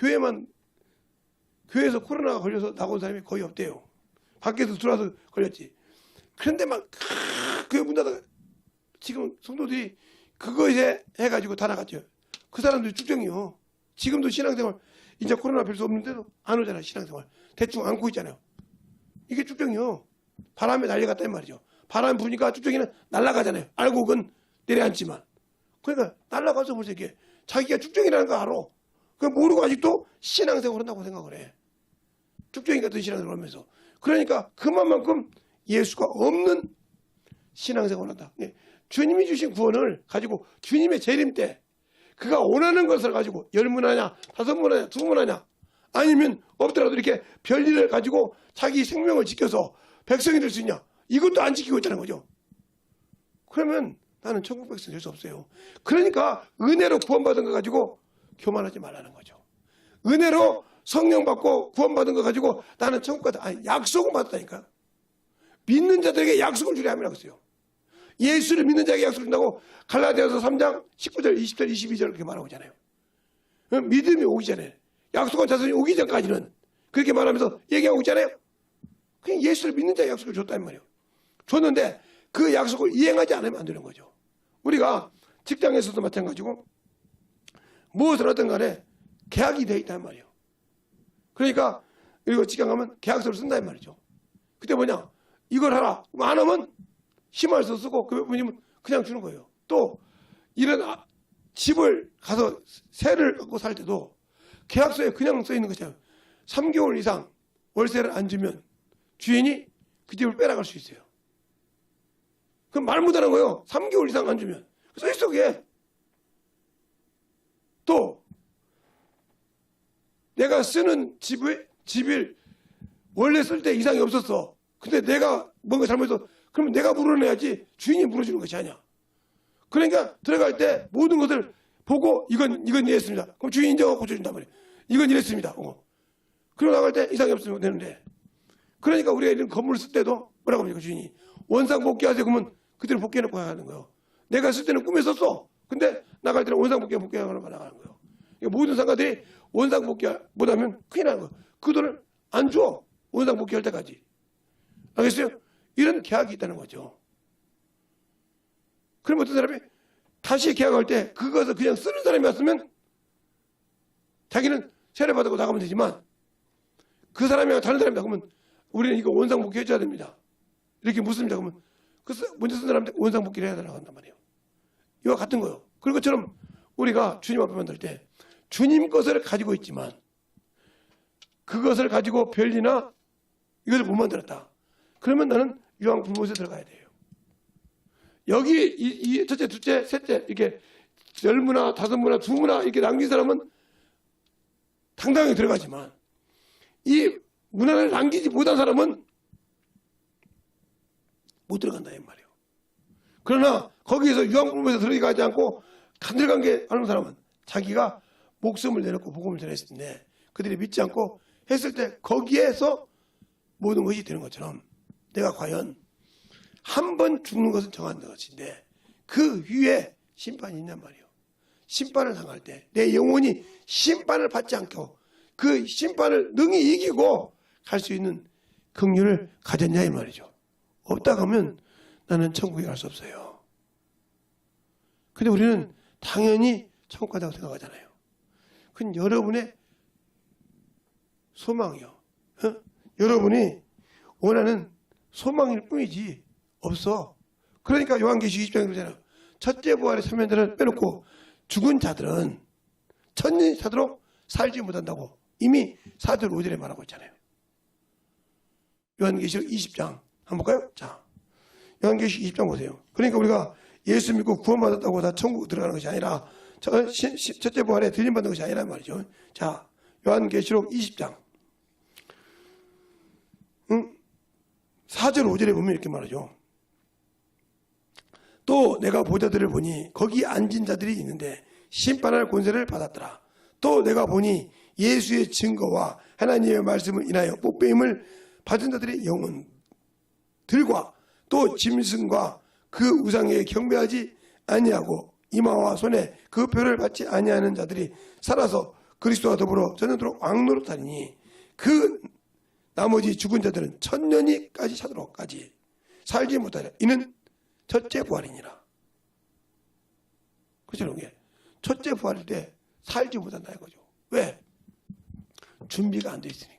Speaker 1: 교회에서 코로나가 걸려서 나온 사람이 거의 없대요. 밖에서 들어와서 걸렸지. 그런데 막 교회 문 닫아 지금 성도들이 그거에 해가지고 다 나갔죠. 그 사람들이 축정이요. 지금도 신앙생활 이제 코로나 별 수 없는데도 안 오잖아요. 신앙생활 대충 안고 있잖아요. 이게 축정이요. 바람에 날려갔단 말이죠. 바람 부니까 축정이는 날아가잖아요. 알고 그건 내려앉지만. 그러니까 날아가서 벌써 이게 자기가 축정이라는 거 알아. 그걸 모르고 아직도 신앙생활 한다고 생각을 해. 축정이 같은 신앙생활 하면서. 그러니까 그만큼 예수가 없는 신앙생활을 한다. 주님이 주신 구원을 가지고 주님의 재림 때 그가 원하는 것을 가지고 10문 하냐 5문 하냐 2문 하냐 아니면 없더라도 이렇게 별일을 가지고 자기 생명을 지켜서 백성이 될 수 있냐 이것도 안 지키고 있다는 거죠. 그러면 나는 천국 백성 될 수 없어요. 그러니까 은혜로 구원받은 거 가지고 교만하지 말라는 거죠. 은혜로 성령 받고 구원받은 거 가지고 나는 천국 가다. 아니, 약속은 받았다니까. 믿는 자들에게 약속을 주려 함이라고 했어요. 예수를 믿는 자에게 약속을 준다고 갈라디아서 3장 19절, 20절, 22절 그렇게 말하고 있잖아요. 믿음이 오기 전에, 약속한 자손이 오기 전까지는 그렇게 말하면서 얘기하고 있잖아요. 그냥 예수를 믿는 자에게 약속을 줬단 말이에요. 줬는데 그 약속을 이행하지 않으면 안 되는 거죠. 우리가 직장에서도 마찬가지고 무엇을 하든 간에 계약이 되어 있단 말이에요. 그러니까 그리고 직장 가면 계약서를 쓴단 말이죠. 그때 뭐냐? 이걸 하라. 안 하면 심할서 쓰고 그분이면 그냥 주는 거예요. 또 이런 집을 가서 세를 갖고 살 때도 계약서에 그냥 써 있는 것이잖아요. 3개월 이상 월세를 안 주면 주인이 그 집을 빼라갈 수 있어요. 그럼 말 못하는 거예요. 3개월 이상 안 주면. 써 있어 그게. 또 내가 쓰는 집을 원래 쓸 때 이상이 없었어. 근데 내가 뭔가 잘못해서 그러면 내가 물어내야지 주인이 물어주는 것이 아니야. 그러니까 들어갈 때 모든 것을 보고 이건 이랬습니다. 그럼 주인이 인정하고 고쳐준단 말이에요. 이건 이랬습니다. 그러고 나갈 때 이상이 없으면 되는데. 그러니까 우리가 이런 건물을 쓸 때도 뭐라고 합니까 주인이. 원상 복귀하세요. 그러면 그대로 복귀해놓고 하는 거예요. 내가 쓸 때는 꿈에 썼어. 근데 나갈 때는 원상 복귀하는 거 나가는 거예요. 그러니까 모든 상가들이 원상 복귀 못하면 큰일 나는 거예요. 그 돈을 안 줘. 원상 복귀할 때까지. 알겠어요? 이런 계약이 있다는 거죠. 그럼 어떤 사람이 다시 계약할 때 그것을 그냥 쓰는 사람이 왔으면 자기는 세례 받고 나가면 되지만 그 사람이랑 다른 사람이다 그러면 우리는 이거 원상 복귀 해줘야 됩니다. 이렇게 묻습니다. 그러면 그 먼저 쓴 사람한테 원상 복귀를 해야 된다고 한단 말이에요. 이와 같은 거예요. 그런 것처럼 우리가 주님 앞에 만들 때 주님 것을 가지고 있지만 그것을 가지고 별리나 이것을 못 만들었다. 그러면 나는 유황 불못에 들어가야 돼요. 여기 이 첫째, 둘째, 셋째 이렇게 10문화, 5문화, 2문화 이렇게 남긴 사람은 당당하게 들어가지만 이 문화를 남기지 못한 사람은 못 들어간다 이 말이에요. 그러나 거기에서 유황 불못에 들어가지 않고 간들간게 하는 사람은 자기가 목숨을 내놓고 복음을 전했을 텐데 그들이 믿지 않고 했을 때 거기에서 모든 것이 되는 것처럼 내가 과연 한 번 죽는 것은 정한다는 것인데 그 위에 심판이 있냔 말이에요. 심판을 당할 때 내 영혼이 심판을 받지 않고 그 심판을 능히 이기고 갈 수 있는 긍휼을 가졌냐 이 말이죠. 없다 하면 나는 천국에 갈 수 없어요. 근데 우리는 당연히 천국 간다고 생각하잖아요. 그건 여러분의 소망이요. 여러분이 원하는 소망일 뿐이지 없어. 그러니까 요한계시록 20장에 그러잖아요. 첫째 부활의 사면들을 빼놓고 죽은 자들은 천년이 차도록 살지 못한다고 이미 4절 5절에 말하고 있잖아요. 요한계시록 20장 한번 볼까요? 자, 요한계시록 20장 보세요. 그러니까 우리가 예수 믿고 구원받았다고 다 천국 들어가는 것이 아니라 첫째 부활에 들림받는 것이 아니란 말이죠. 자, 요한계시록 20장 4절 5절에 보면 이렇게 말하죠. 또 내가 보좌들을 보니 거기 앉은 자들이 있는데 심판할 권세를 받았더라. 또 내가 보니 예수의 증거와 하나님의 말씀을 인하여 복배임을 받은 자들의 영혼들과 또 짐승과 그 우상에 경배하지 아니하고 이마와 손에 그 표를 받지 아니하는 자들이 살아서 그리스도와 더불어 전년도록 왕노릇하리니 그 나머지 죽은 자들은 천년이까지 차도록까지 살지 못하리라. 이는 첫째 부활이니라. 그렇죠? 이게 첫째 부활일 때 살지 못한다 이거죠. 왜? 준비가 안 돼 있으니까.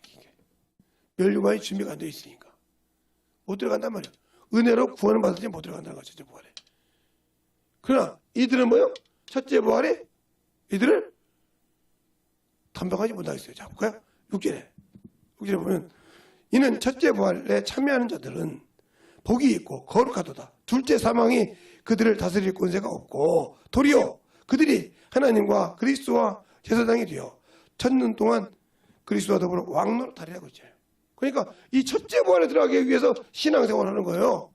Speaker 1: 멸류관이 준비가 안 돼 있으니까 못 들어간단 말이에요. 은혜로 구원을 받았지 못 들어간다는 거죠. 첫째 부활에. 그러나 이들은 뭐요? 첫째 부활에 이들을 담당하지 못하겠어요. 자 볼까요? 6절에 보면 이는 첫째 부활에 참여하는 자들은 복이 있고 거룩하도다. 둘째 사망이 그들을 다스릴 권세가 없고 도리어 그들이 하나님과 그리스도와 제사장이 되어 천년 동안 그리스도와 더불어 왕노릇하리라고 있잖아요. 그러니까 이 첫째 부활에 들어가기 위해서 신앙생활을 하는 거예요.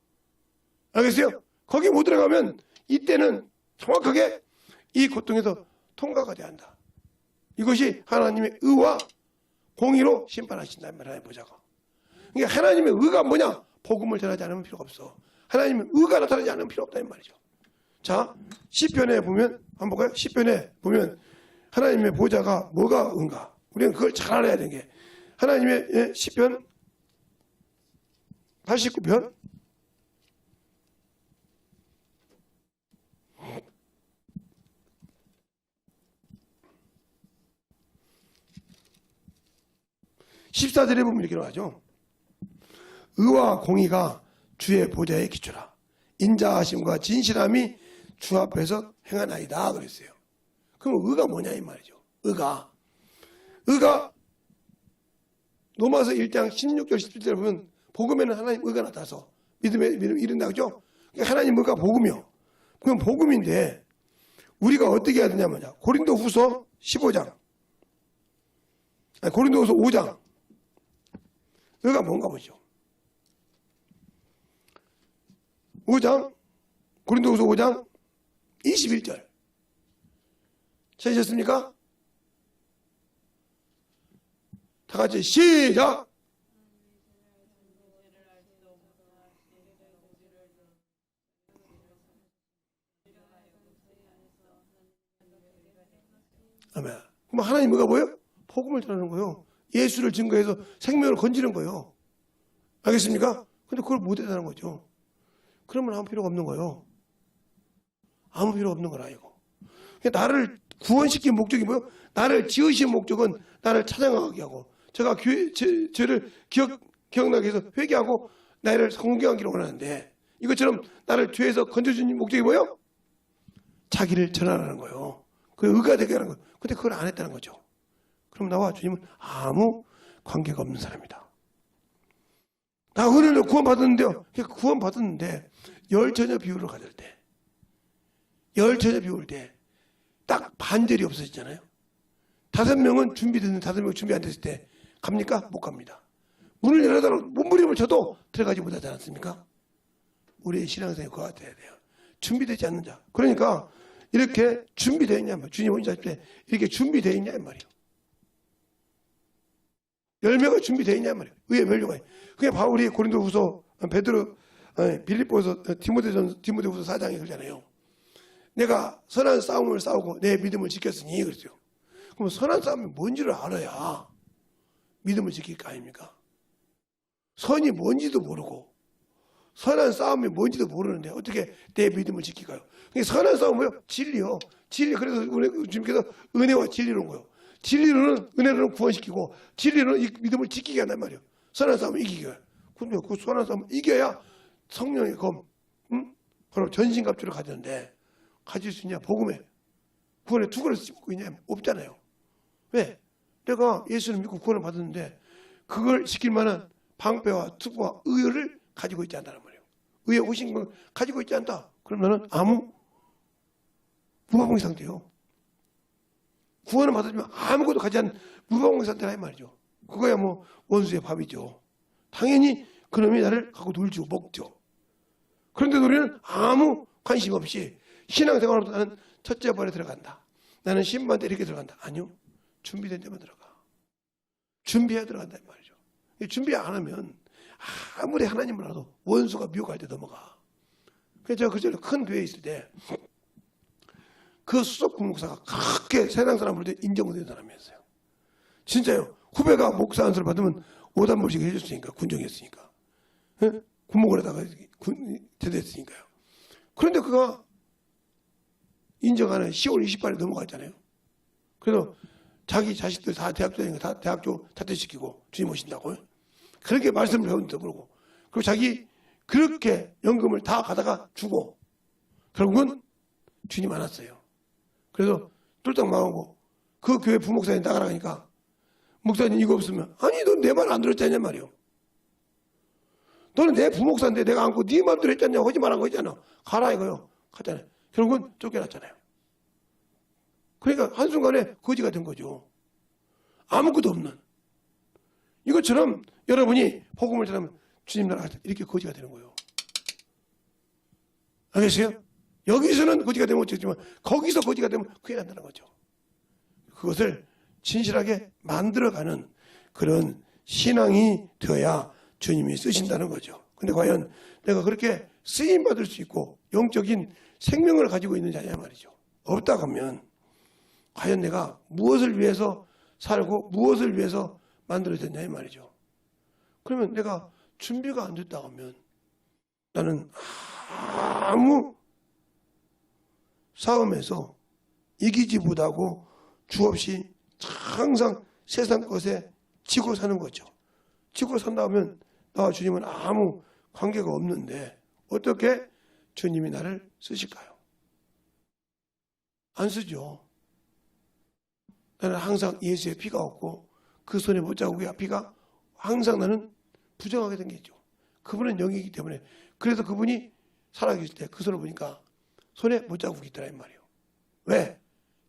Speaker 1: 알겠어요? 거기 못 들어가면 이때는 정확하게 이 고통에서 통과가 돼야 한다. 이것이 하나님의 의와 공의로 심판하신다는 말이야. 하나님 보자가. 그러니까 하나님의 의가 뭐냐? 복음을 전하지 않으면 필요가 없어. 하나님의 의가 나타나지 않으면 필요 없다는 말이죠. 자, 시편에 보면 한번 볼까요? 시편에 보면 하나님의 보좌가 뭐가 은가? 우리는 그걸 잘 알아야 되는 게 하나님의 시편 89편 14절에 보면 이렇게 나와죠. 의와 공의가 주의 보좌에 기초라. 인자하심과 진실함이 주 앞에서 행하나이다 그랬어요. 그럼 의가 뭐냐 이 말이죠. 의가 로마서 1장 16절 17절 보면 복음에는 하나님 의가 나타나서 믿음 이른다 그죠? 그러니까 하나님 의가 복음이요. 그럼 복음인데 우리가 어떻게 해야 되냐면요. 고린도후서 15장 고린도후서 5장 의가 뭔가 보죠. 5장 고린도후서 5장 21절 찾으셨습니까? 다 같이 시작! 아멘. 그럼 하나님 뭐가 뭐예요? 복음을 전하는 거예요. 예수를 증거해서 생명을 건지는 거예요. 알겠습니까? 근데 그걸 못 한다는 거죠. 그러면 아무 필요가 없는 거예요. 아무 필요 없는 거라 이거. 나를 구원시킨 목적이 뭐예요? 나를 지으신 목적은 나를 찬양하게 하고 제가 죄를 기억나게 해서 회개하고 나를 공경하기를 원하는데 이것처럼 나를 죄에서 건져준 목적이 뭐예요? 자기를 전하라는 거예요. 그 의가 되게 하는 거예요. 근데 그걸 안 했다는 거죠. 그럼 나와 주님은 아무 관계가 없는 사람이다. 나 은혜로 구원받았는데요. 구원받았는데 열처녀 비유를 가질 때 열처녀 비울 때 딱 반절이 없어졌잖아요. 5명은 준비됐는데 5명은 준비 안 됐을 때 갑니까? 못 갑니다. 문을 열어달라고 몸부림을 쳐도 들어가지 못하지 않았습니까? 우리의 신앙생활이 그와 같아야 돼요. 준비되지 않는 자. 그러니까 이렇게 준비되어 있냐 말이에요. 주님 혼자 할 때 이렇게 준비되어 있냐 말이에요. 열매가 준비되어 있냐 말이에요. 의의 멸류가. 그게 바울이 고린도후서 빌립보서 디모데후서 4장에 그러잖아요. 내가 선한 싸움을 싸우고 내 믿음을 지켰으니 그랬어요. 그럼 선한 싸움이 뭔지를 알아야 믿음을 지킬 거 아닙니까? 선이 뭔지도 모르고 선한 싸움이 뭔지도 모르는데 어떻게 내 믿음을 지킬까요? 선한 싸움은 뭐예요? 진리요. 진리. 그래서 주님께서 은혜와 진리로 온 거예요. 진리로는 은혜로는 구원시키고 진리로는 이 믿음을 지키게 한단 말이에요. 선한 싸움을 이기게 해요. 근데 그 선한 싸움을 이겨야 성령의 검, 바로 전신갑주를 가졌는데 가질 수 있냐? 복음에 구원의 투구를 씹고 있냐? 없잖아요. 왜? 내가 예수를 믿고 구원을 받았는데 그걸 지킬 만한 방패와 투구와 의를 가지고 있지 않다는 말이에요. 의에 오신 걸 가지고 있지 않다. 그럼 나는 아무 무방비 상태요. 구원을 받았지만 아무것도 가지 않은 무방비 상태라 이 말이죠. 그거야 뭐 원수의 밥이죠. 당연히 그놈이 나를 갖고 놀죠. 먹죠. 그런데 우리는 아무 관심 없이 신앙생활로부터 나는 첫째 벌에 들어간다. 나는 신반 때 이렇게 들어간다. 아니요. 준비된 데만 들어가. 준비해야 들어간다 이 말이죠. 준비 안 하면 아무리 하나님을 알아도 원수가 미혹할 때 넘어가. 그래서 제가 그 전에 큰 교회에 있을 때 그 수석 부목사가 그렇게 세상 사람들한테 인정된 사람이었어요. 진짜요. 후배가 목사 안수를 받으면 5단벌씩 해줬으니까 군정했으니까. 예? 군목을에다가 제대했으니까요. 그런데 그가 인정하는 10월 28일에 넘어갔잖아요. 그래서 자기 자식들 다 대학교 다니니까 다 대학교 자퇴시키고 주님 오신다고요. 그렇게 말씀을 배운데도 그러고 그리고 자기 그렇게 연금을 다 받아가 주고 결국은 주님 안 왔어요. 그래서 뚫딱 망하고 그 교회 부목사님 나가라니까 목사님 이거 없으면 아니 넌 내 말 안 들었잖냐 말이요. 너는 내 부목사인데 내가 안고 네 맘대로 했잖냐 거짓말한 거 있잖아. 가라 이거요. 갔잖아요. 결국은 쫓겨났잖아요. 그러니까 한순간에 거지가 된 거죠. 아무것도 없는. 이것처럼 여러분이 복음을 전하면 주님 나라 이렇게 거지가 되는 거예요. 알겠어요? 여기서는 거지가 되면 어쩌지만 거기서 거지가 되면 큰일 난다는 거죠. 그것을 진실하게 만들어가는 그런 신앙이 되어야 주님이 쓰신다는 거죠. 근데 과연 내가 그렇게 쓰임받을 수 있고 영적인 생명을 가지고 있는 자냐 말이죠. 없다고 하면 과연 내가 무엇을 위해서 살고 무엇을 위해서 만들어졌냐 이 말이죠. 그러면 내가 준비가 안 됐다고 하면 나는 아무 싸움에서 이기지 못하고 주없이 항상 세상 것에 지고 사는 거죠. 지고 산다 하면 나와 주님은 아무 관계가 없는데 어떻게 주님이 나를 쓰실까요? 안 쓰죠. 나는 항상 예수의 피가 없고 그 손에 못자국의 피가 항상 나는 부정하게 생겼죠. 그분은 영이기 때문에. 그래서 그분이 살아계실 때 그 손을 보니까 손에 못자국이 있더라 이 말이에요. 왜?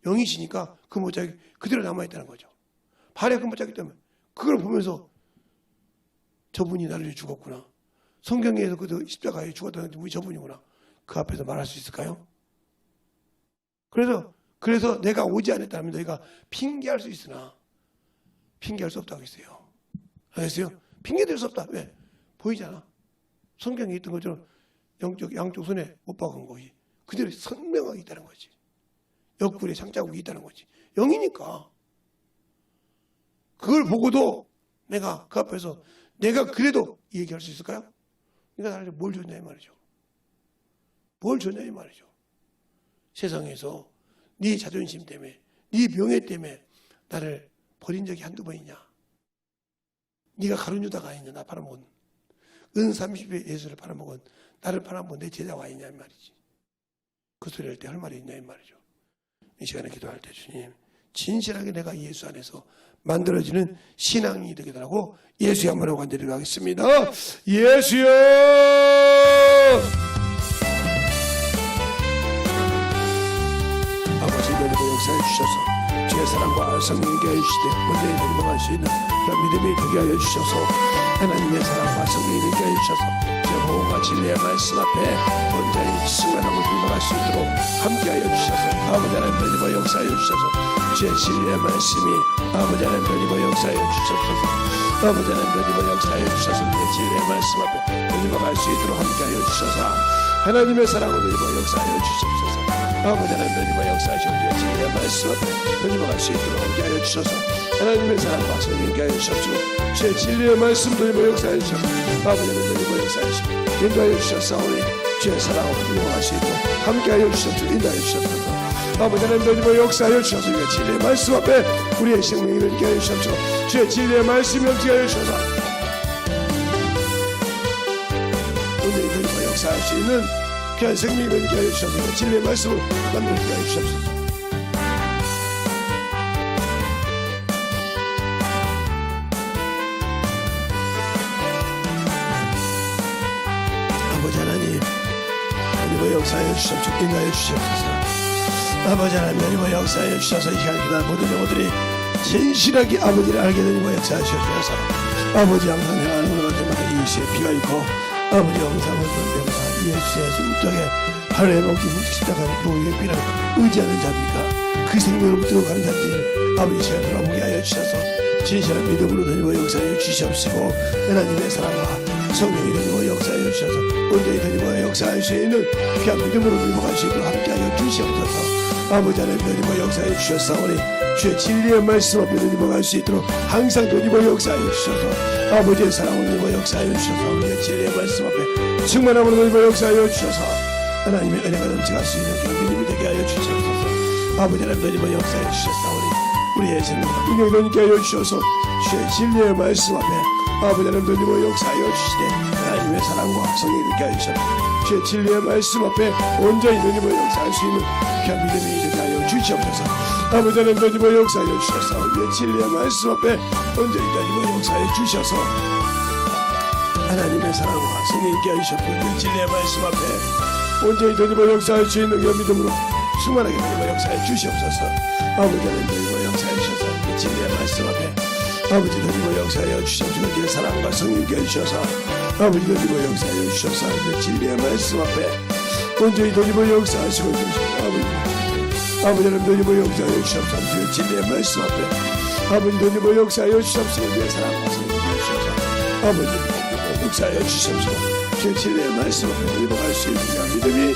Speaker 1: 영이시니까 그 못자국이 그대로 남아있다는 거죠. 발에 그 못자국이 때문에 그걸 보면서 저분이 나를 위해 죽었구나. 성경에서 그 십자가에 죽었다는 우리 저분이구나. 그 앞에서 말할 수 있을까요? 그래서 내가 오지 않았다면 너희가 핑계할 수 있으나 핑계할 수 없다고 했어요. 알겠어요? 핑계될 수 없다. 왜? 보이잖아. 성경에 있던 것처럼 양쪽 손에 못 박은 거지. 그대로 선명하게 있다는 거지. 옆구리에 장자국이 있다는 거지. 영이니까. 그걸 보고도 내가 그 앞에서 내가 그래도 얘기할 수 있을까요? 그러니까 나를 뭘 줬냐 이 말이죠. 뭘 줬냐 이 말이죠. 세상에서 네 자존심 때문에 네 명예 때문에 나를 버린 적이 한두 번이냐. 네가 가룟유다가 아니냐. 나 팔아먹은 은 30의 예수를 팔아먹은 나를 팔아먹은 내 제자가 아니냐 이 말이지. 그 소리 할 때 할 말이 있냐 이 말이죠. 이 시간에 기도할 때 주님 진실하게 내가 예수 안에서 만들어지는 신앙이 되게 달라고 예수의 한번으로 간절히 하겠습니다. 예수여! 아버지 하나님의 역사해 주셔서 주의 사랑과 성령께 해주시되 온전히 넘어갈 수 있는 그런 믿음이 되게 하여 주셔서 하나님의 사랑과 성령이 되게 하여 주셔서 주의 호흡과 진리의 말씀 앞에 온전히 승만하고 넘어갈 수 있도록 함께하여 주셔서 아버지 하나님 믿음과 역사하여 주셔서 주의 진리의 말씀이 아버지 하나님 믿음과 역사하여 주셔서 아버지 하나님 믿음과 역사하여 주셔서 주의 진리의 말씀 앞에 넘어갈 수 있도록 함께하여 주셔서 하나님의 사랑으로 넘어 역사하여 주시옵소서. 아버지 하나님 믿음과 역사하시오 주의 진리의 말씀 앞에 넘어갈 수 있도록 함께하여 주셔서 하나님의 사랑과 성령께 하여 주시옵소서. 주의 진리의 말씀 넘어 역사하여 주셔서 아버지 하나님 믿음과 역사하시오 인도하여 주셨사오니 주의 사랑으로 넘어갈 수 있도록 함께하여 주시옵소서. 인도하여 주시옵소서. 아버지 하나님 믿음과 역사하여 주셔서 주의 진리의 말씀 앞에 우리의 생명을 있게 하여 주시옵소서. 주의 진리의 말씀을 얻게 하여 주셔서 오늘 믿음과 역사할 수 있는 귀한 생명을 얻게 하여 주셔서 진리의 말씀을 만들게 하여 주시옵소서. 아버지 하나님의 역사하여 주시옵소서. 인도하여 주시옵소서. 아버지 하나님의 역사하여 주셔서 이 시간에 모든 영혼들이 진실하게 아버지를 알게 되는 역사하여 주셔서 아버지 항상 내가 아는 것 때마다 예수의 피가 있고 아버지 항상 볼 때마다 예수의 숨통에 하늘의 목이 십자가의 보호의 피를 의지하는 자입니까? 그 생명으로부터 가는 자들 아버지 시간 돌아보게 하여 주셔서 진실한 믿음으로 다니고 역사하여 주시옵시고 하나님의 사랑과 성령이 다니고 역사하여 주셔서 온전히 다니고 역사할 수 있는 귀한 믿음으로 넘어갈 수 있도록 함께하여 주시옵소서. 아버지 하나님 다니고 역사하여 주셨사오니 주의 진리의 말씀 앞에 넘어갈 수 있도록 항상 다니고 역사하여 주셔서 아버지의 사랑을 다니고 역사하여 주셔서 우리의 진리의 말씀 앞에 충만함으로 다니고 역사하여 주셔서 하나님의 은혜가 넘쳐갈 수 있는 그런 믿음이 되게 하여 주시옵소서. 아버지 하나님 다니고 역사하여 주셨사오니 우리의 생명과 능력이 넘게 하여 주셔서 주의 진리의 말씀 앞에 아버지 하나님 다니고 역사하여 주시되 하나님의 사랑과 성령이 되게 하여 주셔서 주의 진리의 말씀 앞에 온전히 다니고 역사할 수 있는 귀한 믿음이 되게 하여 주시옵소서. 아버지 하나님 다니고 역사하여 주셔서 우리의 진리의 말씀 앞에 온전히 다니고 역사하여 주셔서 하나님의 사랑과 성령이 되게 하여 주셔서 우리의 진리의 말씀 앞에 온전히 다니고 역사할 수 있는 귀한 믿음으로 충만하게 다니고 역사해 주시옵소서. 아버지 하나님 다니고 역사해 주셔서 우리의 진리의 말씀 앞에 아버지 다니고 역사하여 주셔서 주의 사랑과 성령께 주셔서 아버지 다니고 역사하여 주셔서 우리의 진리의 말씀 앞에 온전히 되짚어 역사하시고 주시옵소서. 아버지 하나님 되짚어 역사하여 주시옵소서. 진리의 말씀 앞에 아버지 되짚어 역사하여 주시옵소서. 내 사랑 말씀해 주시옵소서. 아버지 역사하여 주시옵소서. 제 진리의 말씀 앞에 되짚어갈 수 있는 믿음이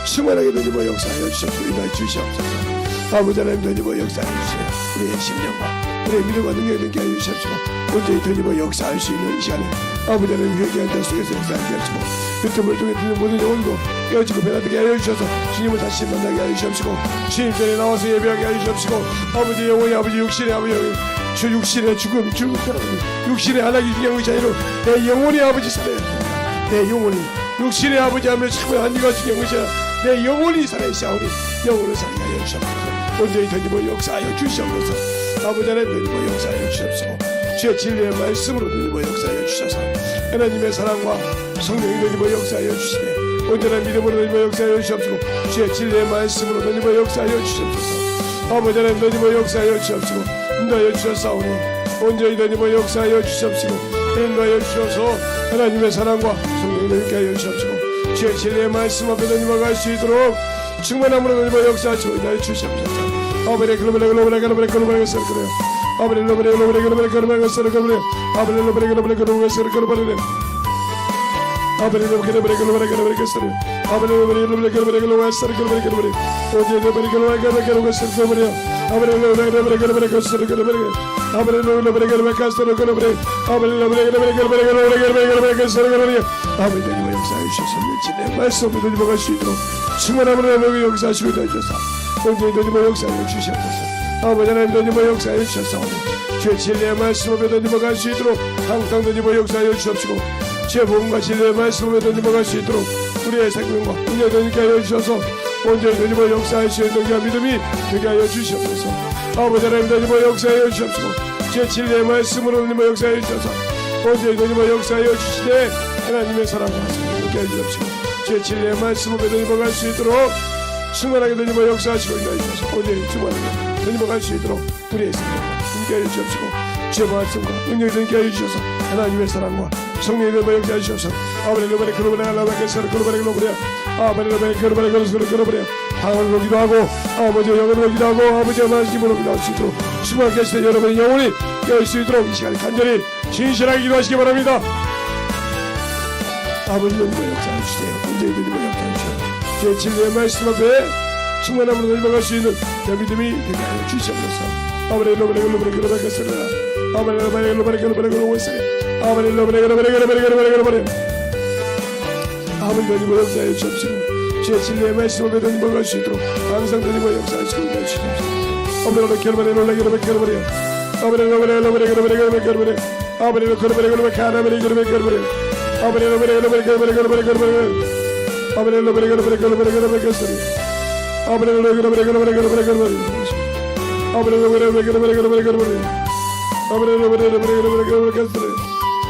Speaker 1: 충만하게 되짚어 역사하여 주시옵소서. 아버지 하나님 되짚어 역사하여 주세요. 우리의 심령과 우리의 믿음과 능력을 있게 하여 주시옵소서. 온전히 되짚어 역사할 수 있는 이 시간에 아버지 하나님 회개한 자 속에서 역사하게 하시고 유튜브를 통해 듣는 모든 영혼도 깨어지고 변화되게 하여 주셔서 주님을 다시 만나게 하여 주시옵시고 주님 전에 나와서 예배하게 하여 주시옵시고 아버지 영혼이 아버지 육신의 아버지 주 육신의 죽음 육신의 하나님 중에 의자로 내 영혼이 아버지 살아야 된다. 내 영혼이 육신의 아버지 하며 참여 한이가 중에 의자 내 영혼이 살아있사오니 영혼을 살게 하여 주시옵소서. 온전히 되짚어 역사하여 주시옵소서. 아버지 하나님 되짚어 역사하여 주시옵소서. 주의 진리의 말씀으로 되짚어 역사하여 주셔서 하나님의 사랑과 성령이 되짚어 역사하여 주시되 온전한 믿음으로 되짚어 역사하여 주시옵소서. 주의 진리의 말씀으로 되짚어 역사하여 주시옵소서. 아버지 하나님 되짚어 역사하여 주시옵소서. 인도하여 주셨사오니 온전히 되짚어 역사하여 주시옵소서. 인도하여 주셔서 하나님의 사랑과 성령이 되게 하여 주시옵소서. 주의 진리의 말씀 앞에 되짚어 갈 수 있도록 충만함으로 되짚어 역사하시고 인도하여 주시옵소서. 아버지 아버지 하나님 되짚어 역사하여 주셨사오니 주의 진리의 말씀 앞에 되짚어 갈 수 있도록 항상 되짚어 역사하여 주옵시고 주의 복음과 진리의 말씀 앞에 되짚어 갈 수 있도록 우리의 생명과 은혜 되게 하여 주셔서 온전히 되짚어 역사할 수 있는 믿음이 되게 하여 주시옵소서. 아버지 하나님 되짚어 역사하여 주옵시고 주의 진리의 말씀으로 되짚어 역사하여 주셔서 온전히 되짚어 역사하여 주시되 하나님의 사랑과 성령을 되게 하여 주옵시고 주의 진리의 말씀 앞에 되짚어 갈 수 있도록 충만하게 되짚어 역사하시고 인도하여 주셔서 온전히 충만하게 되짚어 갈 수 있도록 우리의 생명과 함께 하여 주옵시고 주의 말씀과 능력을 되게 하여 주셔서 하나님의 사랑과 성령의 되짚어 역사하여 주셔서 아버지를 그러버려 방언으로 기도하고 아버지 영으로 기도하고 아버지의 말씀으로 기도할 수 있도록 충만하게 하시되 여러분의 영혼이 깨어있을 수 있도록 이 시간에 간절히 진실하게 기도하시기 바랍니다. 아버지 되짚어 역사하여 주세요. 온전히 되짚어 역사하여 주셔서 주의 진리의 말씀 앞에 충만함으로 되짚어갈 수 있는 믿음이 되게 하여 주시옵소서. 아버지 되짚어 역사하여 주옵시고 주의 진리의 말씀 앞에 되짚어갈 수 있도록 항상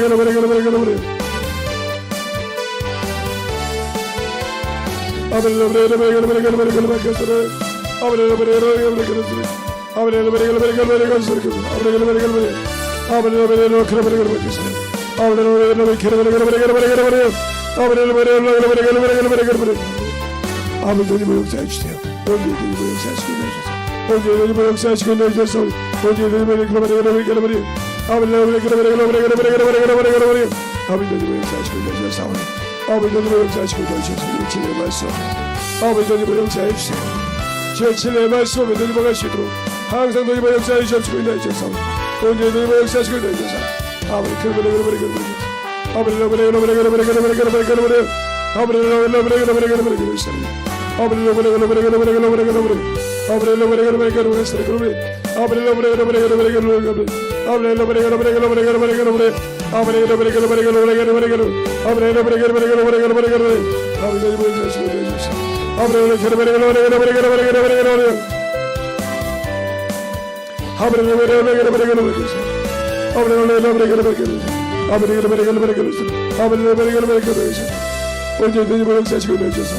Speaker 1: 되짚어 역사하시고 주시옵소서. 주의 진리의 말씀 앞에 되짚어갈 수 있도록 항상 되짚어 역사해 주옵시고 인도해 주옵소서. 온전히 되짚어 역사하시고 인도해 주옵소서. 아버지 아버지 언제든지 역사하시고 내주셔서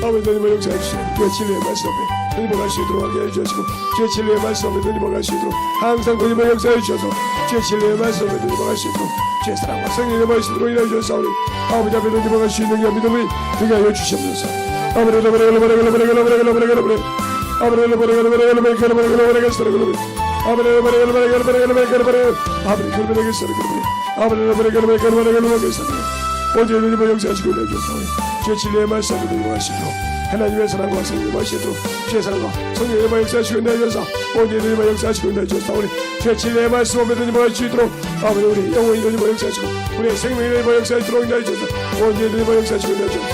Speaker 1: 아버지 하나님 역사해 주시고 주의 진리의 말씀 앞에 드리고 수 있도록 하게 해주시고 주의 진리의 말씀 앞에 드리고 수 있도록 항상 드리고 역사해 주셔서 주의 진리의 말씀 앞에 드리고 수 있도록 주의 사랑과 성령의 말씀으로 인하여 주셨사오니 아버지 앞에 드리고 수 있는 믿음을 되게 하여 주시옵소서. 언제든지 역사하시고 내주셨사오니 주의 진리의 말씀을 드리고 가시도록 하나님의 사랑과 성령의 말씀으로 주의 사랑과 성령의 역사하시고 내주셔서 언제든지 역사하시고 내주셨사오니 주의 진리의 말씀 앞에 드리고 갈 수 있도록 아버지 우리 영혼이 드리고 역사하시고 우리의 생명이 드리고 역사하시도록 내주셔서 언제든지 역사하시고 내주셔서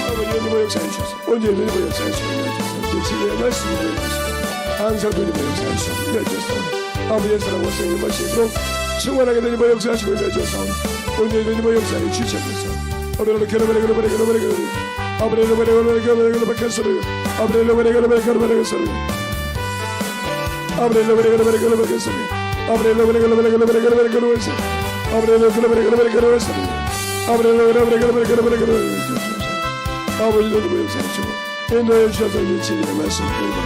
Speaker 1: 아버지 드리고 역사해 주셔서 언제든지 역사하시고 내주셔서 주의 진리의 말씀을 드리고 항상 드리고 역사하시고 내주셨사오니 아버지의 사랑과 성령의 말씀으로 충만하게 되니 역사하시고 내주셨사오니 언제든지 역사해 주시옵소서. 아버지를 겨루버려 아버지를 박혔으리 아버지도 역사해 주시고 인도해 주셔서 진리의 말씀을 드리고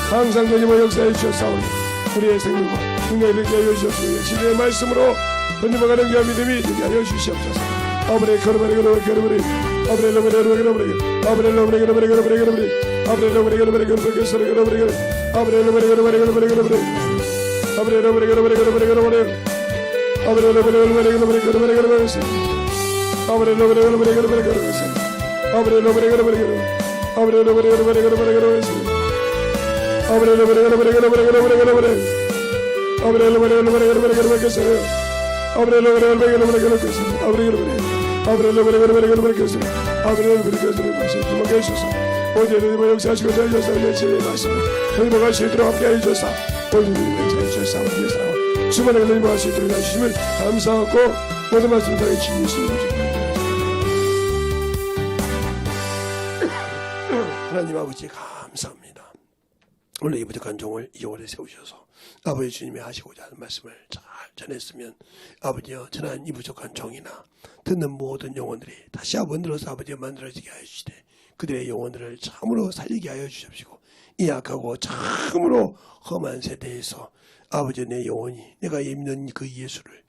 Speaker 1: 항상 되니 역사해 주셨사오니 우리의 생명과 능력을 이렇게 하여 주셨으니 진리의 말씀으로 번짐어가는 그 믿음이 이렇게 하여 주시옵소서. 아버지 걸어버리 오늘은 역사하시고 저희가 진리의 말씀을 행복할 수 있도록 함께 해주셔서 오늘은 역사해 주셔서 우리의 사랑을 수많은 행복할 수 있도록 해주시면 감사하고 모든 말씀을 다해 주시는 하나님 아버지 감사합니다. 오늘 이 부족한 종을 이 오래 세우셔서 아버지 주님이 하시고자 하는 말씀을 잘 전했으면 아버지여 전한 이 부족한 종이나 듣는 모든 영혼들이 다시 한번 들어서 아버지가 만들어지게 하여 주시되 그들의 영혼들을 참으로 살리게 하여 주십시고 이 약하고 참으로 험한 세대에서 아버지 내 영혼이 내가 믿는 그 예수를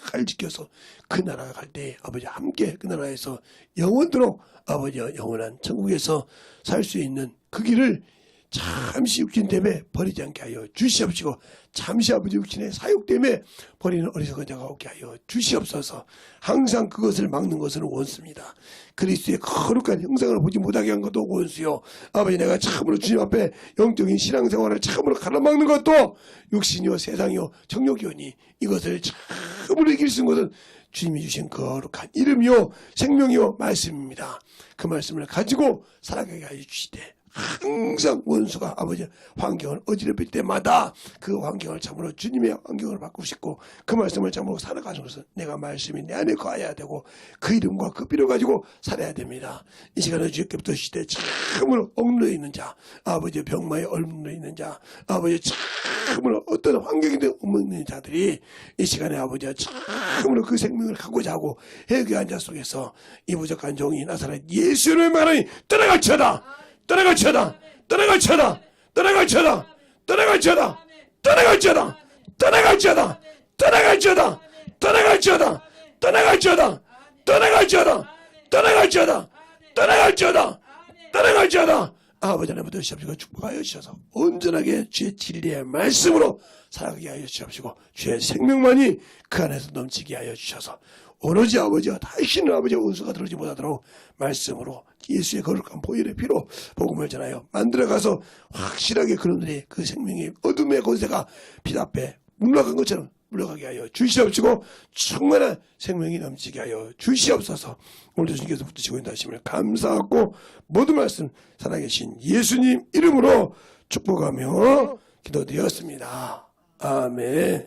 Speaker 1: 잘 지켜서 그 나라가 갈 때 아버지 함께 그 나라에서 영원토록 아버지여 영원한 천국에서 살 수 있는 그 길을 잠시 육신 때문에 버리지 않게 하여 주시옵시고 잠시 아버지 육신의 사욕 때문에 버리는 어리석은 자가 없게 하여 주시옵소서. 항상 그것을 막는 것은 원수입니다. 그리스도의 거룩한 형상을 보지 못하게 한 것도 원수요. 아버지 내가 참으로 주님 앞에 영적인 신앙생활을 참으로 가로막는 것도 육신이요 세상이요 정욕이오니 이것을 참으로 이길 수 있는 것은 주님이 주신 거룩한 이름이요 생명이요 말씀입니다. 그 말씀을 가지고 살아가게 하여 주시되 항상 원수가 아버지 환경을 어지럽힐 때마다 그 환경을 참으로 주님의 환경을 바꾸시고 그 말씀을 참으로 살아가는 것은 내가 말씀이 내 안에 거해야 되고 그 이름과 그 피를 가지고 살아야 됩니다. 이 시간에 주께부터 시대 참으로 억눌려 있는 자 아버지 병마에 얼물려 있는 자 아버지 참으로 어떤 환경인데 없는 자들이 이 시간에 아버지가 참으로 그 생명을 갖고자 하고 회개한 자 속에서 이 부족한 종이 나사렛 예수의 말하니 떠나갈지어다 떠나갈지어다 떠나갈지어다 떠나갈지어다 떠나갈지어다 떠나갈지어다 떠나갈지어다 떠나갈지어다 떠나갈지어다 떠나갈지어다 떠나갈지어다 떠나갈지어다 떠나갈지어다 떠나갈지어다 아버지 하나님부터 주시옵시고 축복하여 주셔서 온전하게 주의 진리의 말씀으로 살아가게 하여 주시옵시고 주의 생명만이 그 안에서 넘치게 하여 주셔서 오로지 아버지와 다시는 아버지와 원수가 들어오지 못하도록 말씀으로 예수의 거룩한 보혈의 피로 복음을 전하여 만들어가서 확실하게 그놈들의 그 생명의 어둠의 권세가 빛 앞에 물러간 것처럼 물러가게 하여 주시옵시고 충만한 생명이 넘치게 하여 주시옵소서. 오늘도 주님께서 붙드시고 인도하심을 감사하고 모든 말씀 살아계신 예수님 이름으로 축복하며 기도드렸습니다. 아멘.